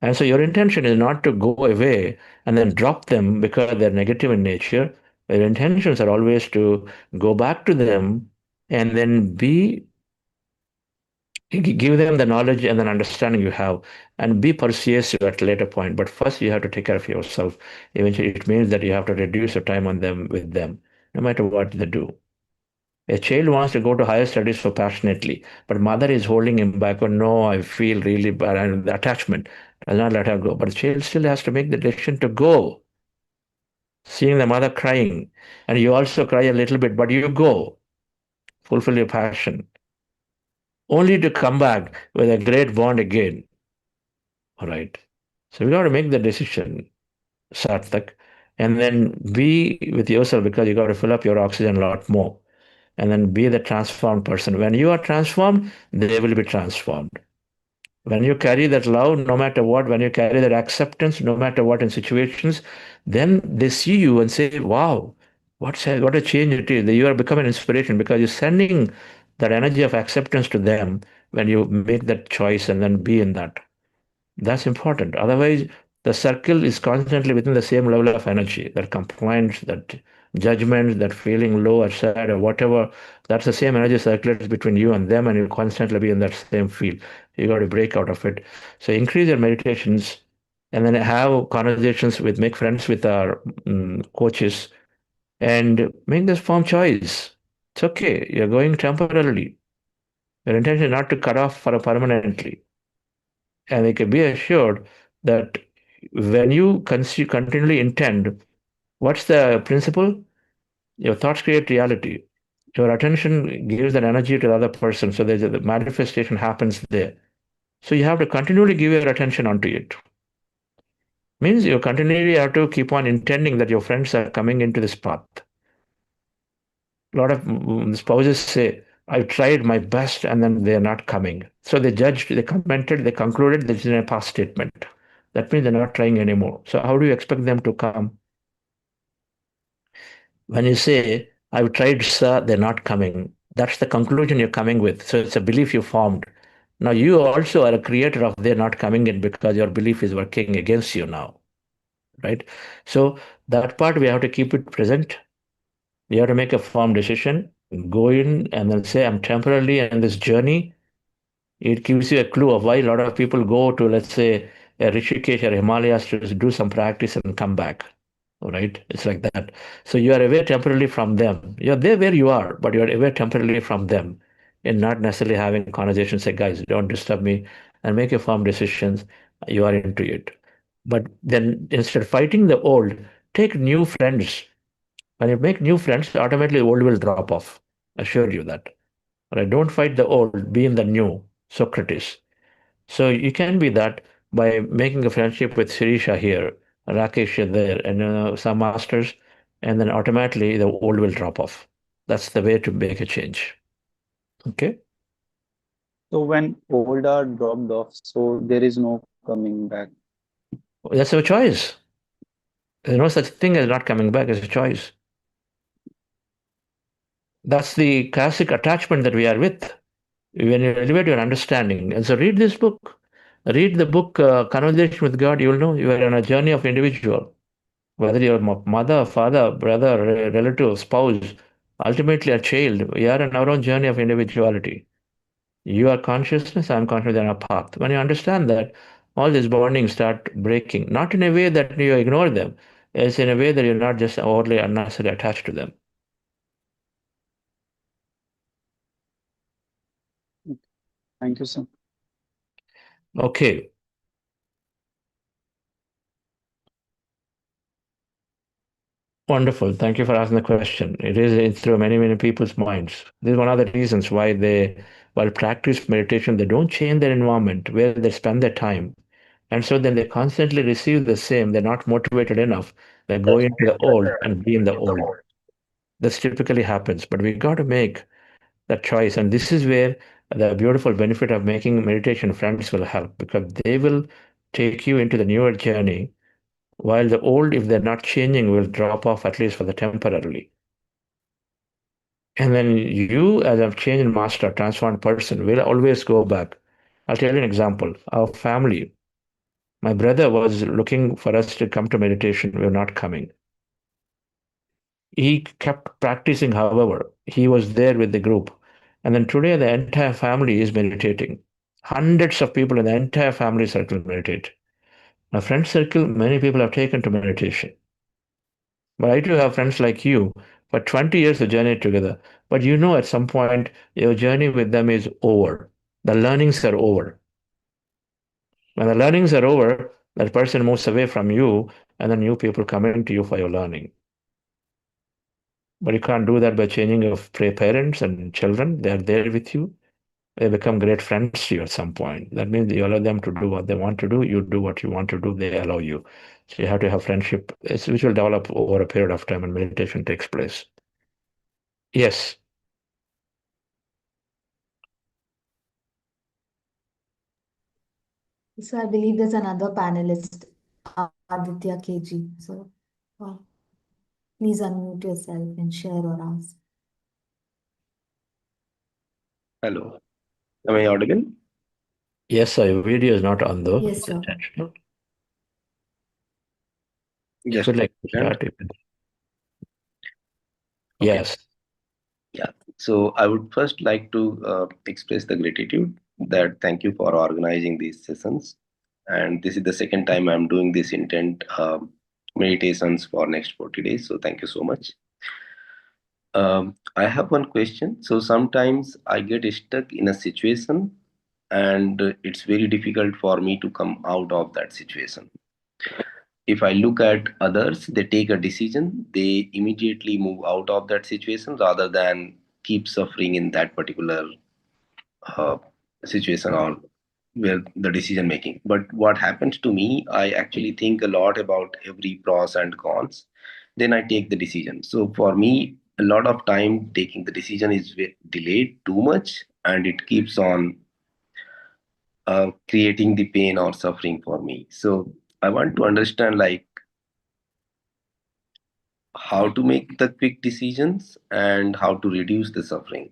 And so your intention is not to go away and then drop them because they're negative in nature. Your intentions are always to go back to them and then give them the knowledge and then understanding you have and be persuasive at a later point. But first you have to take care of yourself. Eventually it means that you have to reduce your time on them with them, no matter what they do. A child wants to go to higher studies so passionately, but mother is holding him back. Oh no, I feel really bad. And the attachment does not let her go. But the child still has to make the decision to go. seeing the mother crying, and you also cry a little bit, but you go, fulfill your passion, only to come back with a great bond again. All right. So we got to make the decision, Sarthak, and then be with yourself because you got to fill up your oxygen a lot more. And then be the transformed person. When you are transformed, they will be transformed. When you carry that love, no matter what, when you carry that acceptance, no matter what in situations, then they see you and say, wow, what a change it is. You are becoming an inspiration because you're sending that energy of acceptance to them when you make that choice and then be in that. That's important. Otherwise, the circle is constantly within the same level of energy, that compliance, that judgment, that feeling low or sad or whatever. That's the same energy circulates between you and them, and you'll constantly be in that same field. You got to break out of it. So increase your meditations and then have conversations with, make friends with our coaches and make this firm choice. It's okay. You're going temporarily. Your intention is not to cut off for permanently. And they can be assured that when you continually intend, what's the principle? Your thoughts create reality. Your attention gives that energy to the other person. So the manifestation happens there. So you have to continually give your attention onto it. Means you continually have to keep on intending that your friends are coming into this path. A lot of spouses say, I've tried my best and then they're not coming. So they judged, they commented, they concluded this is a past statement. That means they're not trying anymore. So how do you expect them to come? When you say, I've tried, sir, they're not coming, that's the conclusion you're coming with. So it's a belief you formed. Now you also are a creator of they're not coming in because your belief is working against you now. Right? So that part we have to keep it present. You have to make a firm decision, go in and then say, I'm temporarily in this journey. It gives you a clue of why a lot of people go to, let's say, a Rishikesh or Himalayas to do some practice and come back. All right. It's like that. So you are away temporarily from them. You're there where you are, but you're away temporarily from them and not necessarily having conversations say, guys, don't disturb me and make your firm decisions. You are into it. But then instead of fighting the old, take new friends. When you make new friends, automatically the old will drop off. I assure you that. Right? Don't fight the old, be in the new. Socrates. So you can be that by making a friendship with Sirisha here, Rakesh there, and some masters, and then automatically the old will drop off. That's the way to make a change. Okay? So when old are dropped off, so there is no coming back. That's your choice. There's no such thing as not coming back. It's a choice. That's the classic attachment that we are with. When you elevate your understanding. And so read this book. Read the book Conversation with God. You will know you are on a journey of individual. Whether you're mother, father, brother, relative, spouse, ultimately a child, we are on our own journey of individuality. You are consciousness, I'm conscious on a path. When you understand that, all these bondings start breaking, not in a way that you ignore them, it's in a way that you're not just overly unnecessarily attached to them. Thank you, sir. Okay. Wonderful. Thank you for asking the question. It is through many, many people's minds. This is one of the reasons why they, while practice meditation, they don't change their environment where they spend their time. And so then they constantly receive the same. They're not motivated enough. They go into the old and be in the old. This typically happens, but we got to make that choice. And this is where the beautiful benefit of making meditation friends will help because they will take you into the newer journey while the old, if they're not changing, will drop off at least for the temporarily. And then you, as a changed master, transformed person, will always go back. I'll tell you an example. Our family, my brother was looking for us to come to meditation. We were not coming. He kept practicing, however. He was there with the group. And then today, the entire family is meditating. Hundreds of people in the entire family circle meditate. My friend circle, many people have taken to meditation. But I do have friends like you for 20 years of journey together. But you know, at some point, your journey with them is over. The learnings are over. When the learnings are over, that person moves away from you, and then new people coming to you for your learning. But you can't do that by changing your parents and children. They're there with you. They become great friends to you at some point. That means you allow them to do what they want to do. You do what you want to do. They allow you. So you have to have friendship, which will develop over a period of time when meditation takes place. Yes. So I believe there's another panelist, Aditya KG. So please unmute yourself and share or ask. Hello. Am I audible? Yes, sir. Your video is not on though. Yes, It's sir. intentional. You Just could a like second. start it. Okay. Yes. Yeah. So I would first like to express the gratitude that thank you for organizing these sessions. And this is the second time I'm doing this intent meditations for next 40 days. So thank you so much. I have one question. So sometimes I get stuck in a situation and it's very difficult for me to come out of that situation. If I look at others, they take a decision, they immediately move out of that situation rather than keep suffering in that particular uh, situation or where the decision making. But what happens to me, I actually think a lot about every pros and cons. Then I take the decision. So for me, a lot of time taking the decision is delayed too much, and it keeps on creating the pain or suffering for me. So I want to understand like how to make the quick decisions and how to reduce the suffering.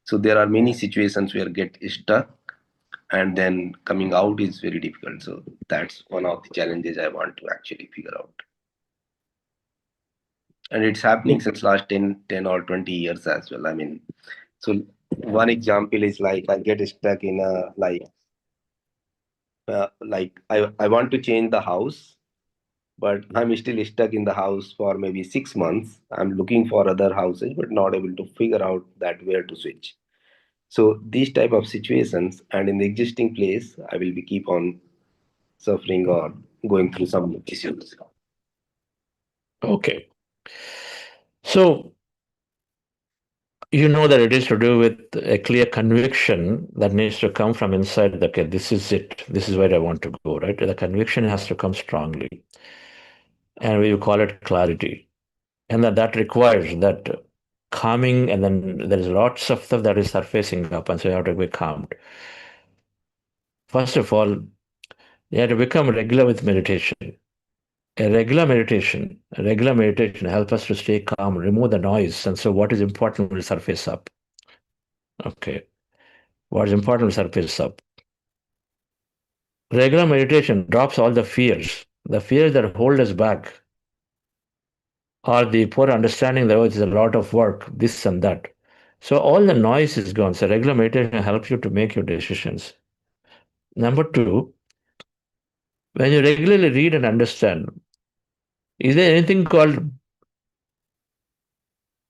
So there are many situations where get stuck and then coming out is very difficult. So that's one of the challenges I want to actually figure out. And it's happening since last 10 or 20 years as well. I mean, so one example is like I get stuck in a like I want to change the house, but I'm still stuck in the house for maybe 6 months. I'm looking for other houses, but not able to figure out that where to switch. So these type of situations, and in the existing place, I will be keep on suffering or going through some issues. Okay. So you know that it is to do with a clear conviction that needs to come from inside. That, okay, this is it. This is where I want to go, right? The conviction has to come strongly. And we call it clarity. And that requires that calming, and then there is lots of stuff that is surfacing up, and so you have to be calmed. First of all, you have to become regular with meditation. A regular meditation helps us to stay calm, remove the noise, and so what is important will surface up. Okay. What is important will surface up. Regular meditation drops all the fears that hold us back, or the poor understanding that, oh, it's a lot of work, this and that. So all the noise is gone. So regular meditation helps you to make your decisions. Number two, when you regularly read and understand, is there anything called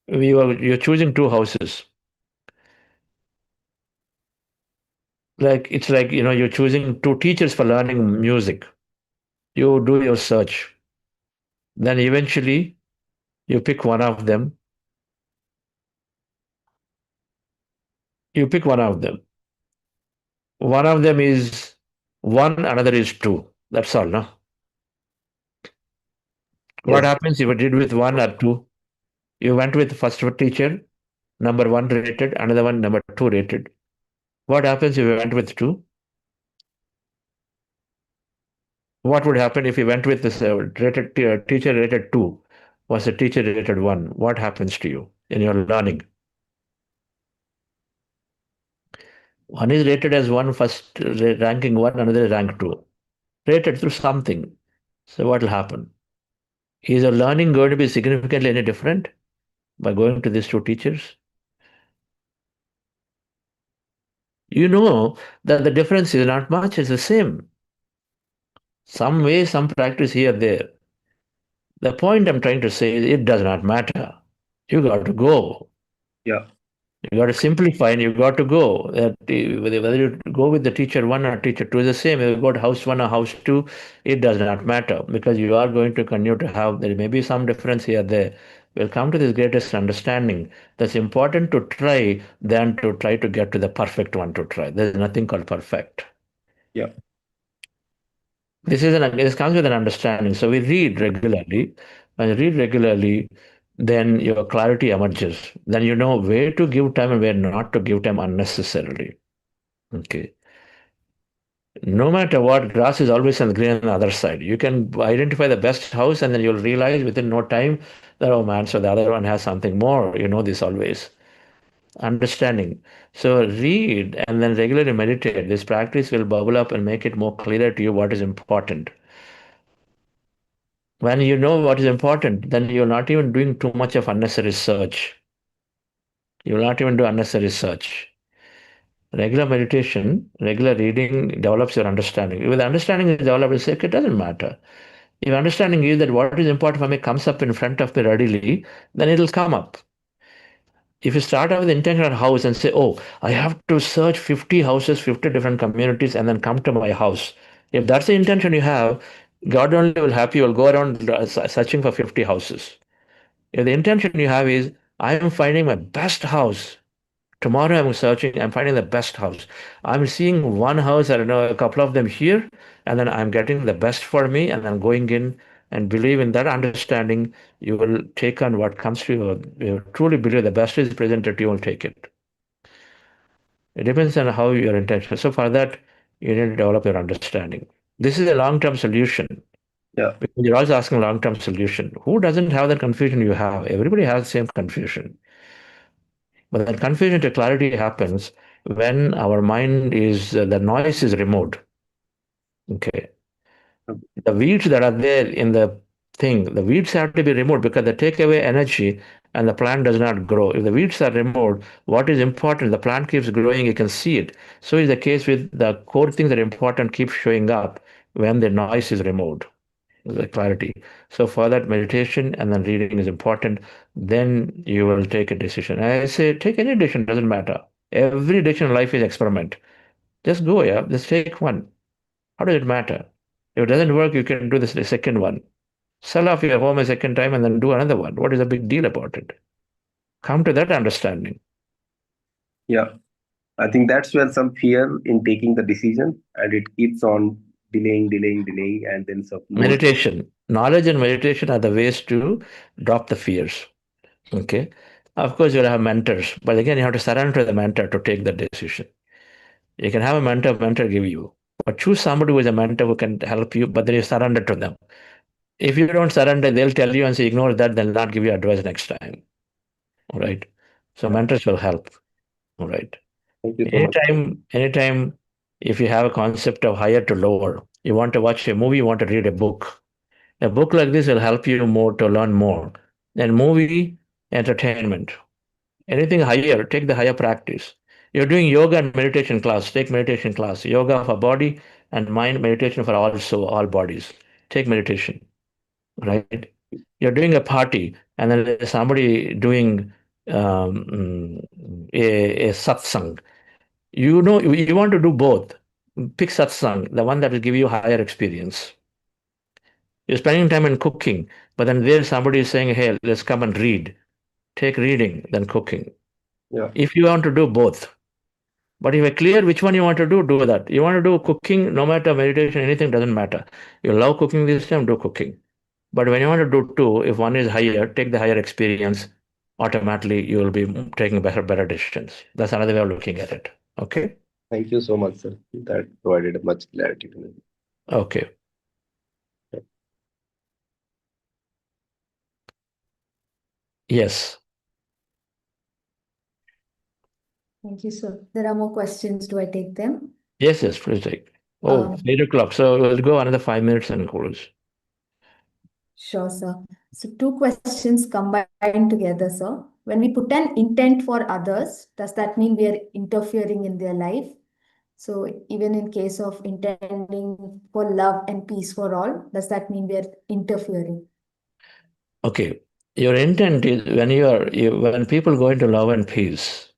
you're choosing two houses? Like it's like you're choosing two teachers for learning music. You do your search. Then eventually you pick one of them. You pick one of them. One of them is one, another is two. That's all, no? What Yes. happens if you did with one or two? You went with first teacher, number one rated, another one number two rated. What happens if you went with two? What would happen if you went with this teacher rated two, was a teacher rated one? What happens to you in your learning? One is rated as one, first ranking one, another is rank two. Rated through something. So what will happen? Is your learning going to be significantly any different by going to these two teachers? You know that the difference is not much, it's the same. Some way, some practice here, there. The point I'm trying to say is it does not matter. You got to go. Yeah. You got to simplify and you got to go. Whether you go with the teacher one or teacher two is the same. If you go to house one or house two, it does not matter because you are going to continue to have, there may be some difference here, there. We'll come to this greatest understanding. That's important to try than to try to get to the perfect one to try. There's nothing called perfect. Yeah. This comes with an understanding. So we read regularly. When you read regularly, then your clarity emerges. Then you know where to give time and where not to give time unnecessarily. Okay. No matter what, grass is always on the green on the other side. You can identify the best house and then you'll realize within no time that, oh man, so the other one has something more. You know this always. Understanding. So read and then regularly meditate. This practice will bubble up and make it more clear to you what is important. When you know what is important, then you're not even doing too much of unnecessary search. You will not even do unnecessary search. Regular meditation, regular reading develops your understanding. If the understanding is developed, you say, okay, it doesn't matter. If understanding is that what is important for me comes up in front of me readily, then it'll come up. If you start out with the intention of a house and say, oh, I have to search 50 houses, 50 different communities, and then come to my house. If that's the intention you have, God only will help you. You'll go around searching for 50 houses. If the intention you have is, I am finding my best house. Tomorrow I'm searching, I'm finding the best house. I'm seeing one house, I don't know, a couple of them here, and then I'm getting the best for me, and I'm going in and believe in that understanding, you will take on what comes to you. You truly believe the best is presented, you will take it. It depends on how your intention. So for that, you need to develop your understanding. This is a long-term solution. Yeah. Because you're also asking long-term solution. Who doesn't have that confusion you have? Everybody has the same confusion. But that confusion to clarity happens when our mind is, the noise is removed. Okay. The weeds that are there in the thing, the weeds have to be removed because they take away energy and the plant does not grow. If the weeds are removed, what is important, the plant keeps growing, you can see it. So is the case with the core things that are important keep showing up when the noise is removed. The clarity. So for that, meditation and then reading is important. Then you will take a decision. I say take any decision, doesn't matter. Every decision in life is experiment. Just go, yeah. Just take one. How does it matter? If it doesn't work, you can do this the second one. Sell off your home a second time and then do another one. What is the big deal about it? Come to that understanding. Yeah. I think that's where some fear in taking the decision, and it keeps on delaying, and then some more. Meditation. Knowledge and meditation are the ways to drop the fears. Okay. Of course, you'll have mentors, but again, you have to surrender to the mentor to take the decision. You can have a mentor give you, but choose somebody who is a mentor who can help you, but then you surrender to them. If you don't surrender, they'll tell you and say, ignore that, they'll not give you advice next time. All right. So mentors will help. All right. Thank you so much. Anytime, if you have a concept of higher to lower, you want to watch a movie, you want to read a book. A book like this will help you more to learn more. And movie, entertainment. Anything higher, take the higher practice. You're doing yoga and meditation class, take meditation class. Yoga for body and mind, meditation for all bodies. Take meditation, right? You're doing a party and then there's somebody doing a satsang. You know, you want to do both. Pick satsang, the one that will give you higher experience. You're spending time in cooking, but then there's somebody is saying, hey, let's come and read. Take reading, then cooking. Yeah. If you want to do both. But if you're clear which one you want to do that. You want to do cooking, no matter meditation, anything doesn't matter. You love cooking this time, do cooking. But when you want to do two, if one is higher, take the higher experience, automatically you will be taking better decisions. That's another way of looking at it. Okay? Thank you so much, sir. That provided much clarity to me. Okay. Yes. Thank you, sir. There are more questions. Do I take them? Yes, please take. Oh, 8 o'clock. So we'll go another 5 minutes and close. Sure, sir. So two questions combined together, sir. When we put an intent for others, does that mean we are interfering in their life? So even in case of intending for love and peace for all, does that mean we are interfering? Okay. Your intent is when when people go into love and peace,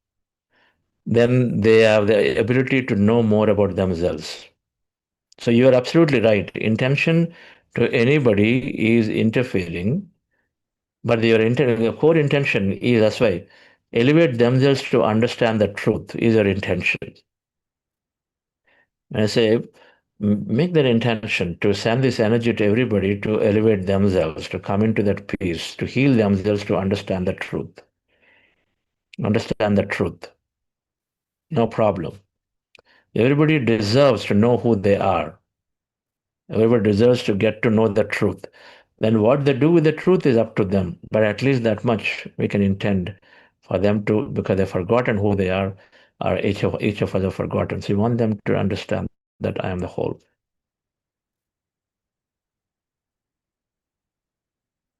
then they have the ability to know more about themselves. So you are absolutely right. Intention to anybody is interfering, but your core intention is, that's why, elevate themselves to understand the truth is your intention. And I say, make that intention to send this energy to everybody to elevate themselves, to come into that peace, to heal themselves, to understand the truth. Understand the truth. No problem. Everybody deserves to know who they are. Everybody deserves to get to know the truth. Then what they do with the truth is up to them. But at least that much we can intend for them to, because they've forgotten who they are, or each of us have forgotten. So we want them to understand that I am the whole.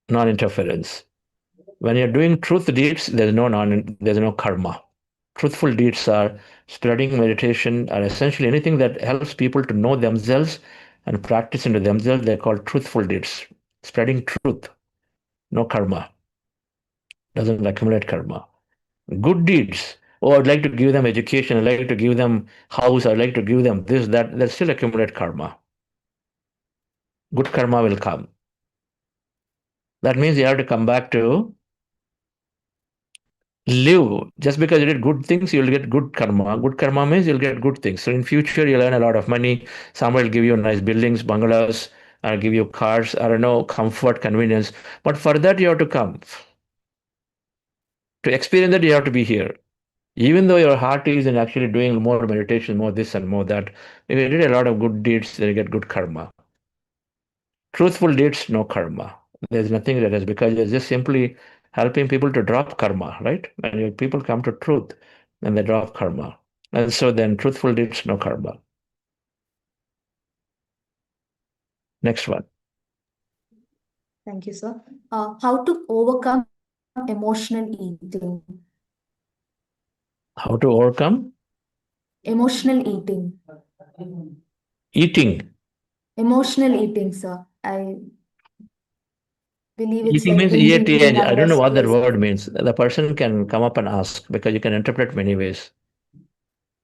Non-interference. When you're doing truth deeds, there's no karma. Truthful deeds are spreading meditation, or essentially anything that helps people to know themselves and practice into themselves. They're called truthful deeds. Spreading truth, no karma. Doesn't accumulate karma. Good deeds. Oh, I'd like to give them education. I'd like to give them house. I'd like to give them this, that. They still accumulate karma. Good karma will come. That means you have to come back to live. Just because you did good things, you'll get good karma. Good karma means you'll get good things. So in future, you'll earn a lot of money. Someone will give you nice buildings, bungalows, or give you cars, I don't know, comfort, convenience. But for that, you have to come. To experience that, you have to be here. Even though your heart is in actually doing more meditation, more this and more that, if you did a lot of good deeds, then you get good karma. Truthful deeds, no karma. There's nothing that is, because you're just simply helping people to drop karma, right? When people come to truth, then they drop karma. And so then truthful deeds, no karma. Next one. Thank you, sir. How to overcome emotional eating? How to overcome Emotional eating. eating. Emotional eating, sir. I believe it's Eating like means binge eating EATH. I under don't know what that stress. word means. The person can come up and ask, because you can interpret many ways.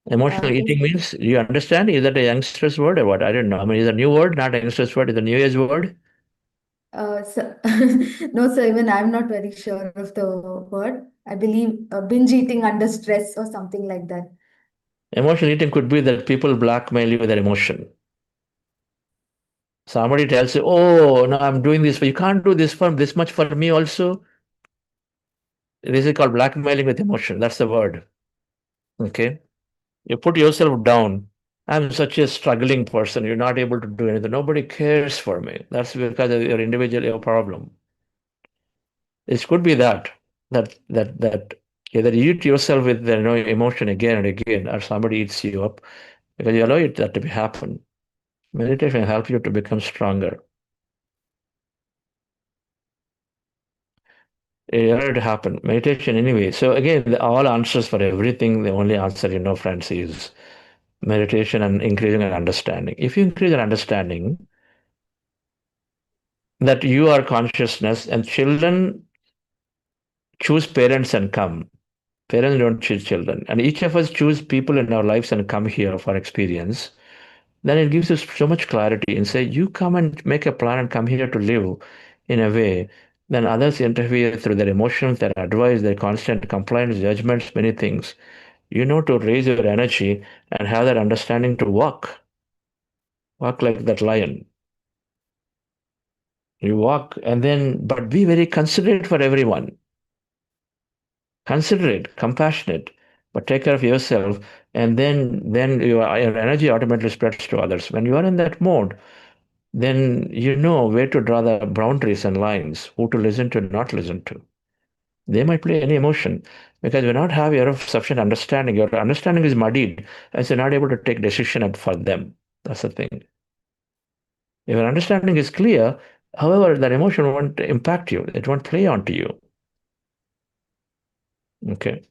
Emotional eating means, you understand? Is that a youngster's word or what? I don't know. I mean, is it a new word, not a youngster's word? Is it a New Age word? So, no, sir, even I'm not very sure of the word. I believe binge eating under stress or something like that. Emotional eating could be that people blackmail you with their emotion. Somebody tells you, oh, no, I'm doing this, but you can't do this much for me also. This is called blackmailing with emotion. That's the word. Okay. You put yourself down. I'm such a struggling person. You're not able to do anything. Nobody cares for me. That's because of your individual problem. It could be that either you eat yourself with the emotion again and again, or somebody eats you up, because you allow that to happen. Meditation will help you to become stronger. It already happened. Meditation anyway. So again, all answers for everything, the only answer, friends, is meditation and increasing an understanding. If you increase an understanding that you are consciousness, and children choose parents and come. Parents don't choose children. And each of us choose people in our lives and come here for experience. Then it gives us so much clarity and say, you come and make a plan and come here to live in a way. Then others interfere through their emotions, their advice, their constant complaints, judgments, many things. You know, to raise your energy and have that understanding to walk like that lion. You walk, and then, but be very considerate for everyone. Considerate, compassionate, but take care of yourself, and then your energy automatically spreads to others. When you are in that mode, then you know where to draw the boundaries and lines, who to listen to, not listen to. They might play any emotion, because you not have your sufficient understanding. Your understanding is muddied, and so you're not able to take decision for them. That's the thing. If your understanding is clear, however, that emotion won't impact you. It won't play onto you. Okay.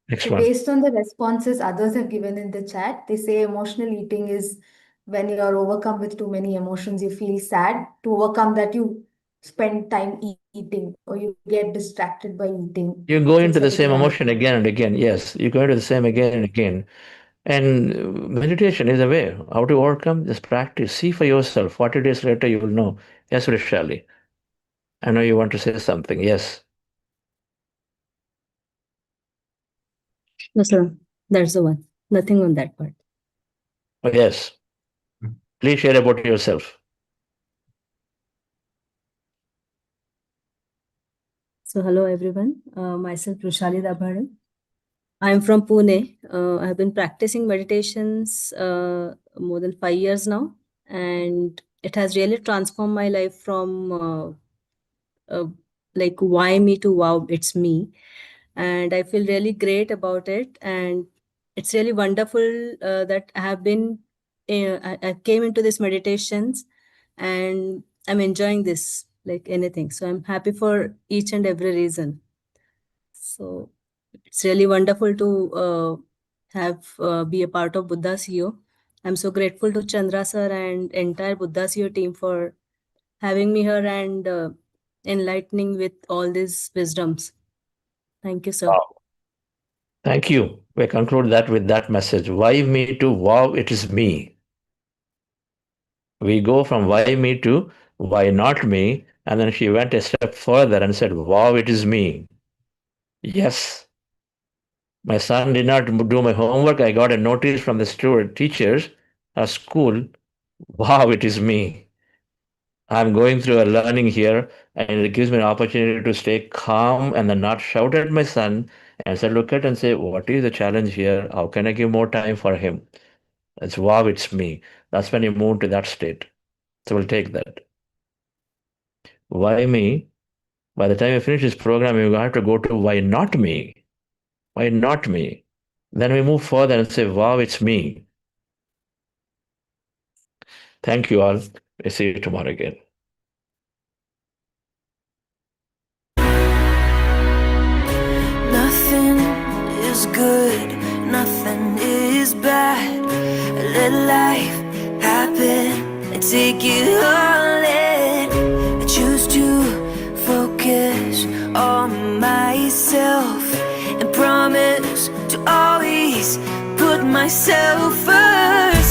Next So one. based on the responses others have given in the chat, they say emotional eating is when you are overcome with too many emotions, you feel sad. To overcome that, you spend time eating, or you get distracted by eating. You go into the Instead of same journaling. emotion again and again. Yes, you go into the same again and again. And meditation is a way. How to overcome? Just practice. See for yourself. 40 days later, you will know. Yes, Vrishali. I know you want to say something. Yes. No, sir. That's the one. Nothing on that part. Oh, yes. Please share about yourself. So, hello everyone. Myself, Rushali Dabhade. I'm from Pune. I've been practicing meditations more than 5 years now, and it has really transformed my life from like why me to wow, it's me. And I feel really great about it. And it's really wonderful that I have been, I came into this meditations and I'm enjoying this like anything. So I'm happy for each and every reason. So it's really wonderful to have be a part of Buddha CEO. I'm so grateful to Chandra sir and entire Buddha CEO team for having me here and enlightening with all these wisdoms. Thank you, sir. Wow. Thank you. We conclude that with that message. Why me to wow, it is me. We go from why me to why not me. And then she went a step further and said, wow, it is me. Yes. My son did not do my homework. I got a notice from the teachers at school. Wow, it is me. I'm going through a learning here, and it gives me an opportunity to stay calm and then not shout at my son and say, look at and say, what is the challenge here? How can I give more time for him? It's wow, it's me. That's when you move to that state. So we'll take that. Why me? By the time you finish this program, you have to go to why not me? Why not me? Then we move further and say, wow, it's me. Thank you all. We'll see you tomorrow again. Nothing is good, nothing is bad. Let life happen and take it all in. I choose to focus on myself and promise to always put myself first.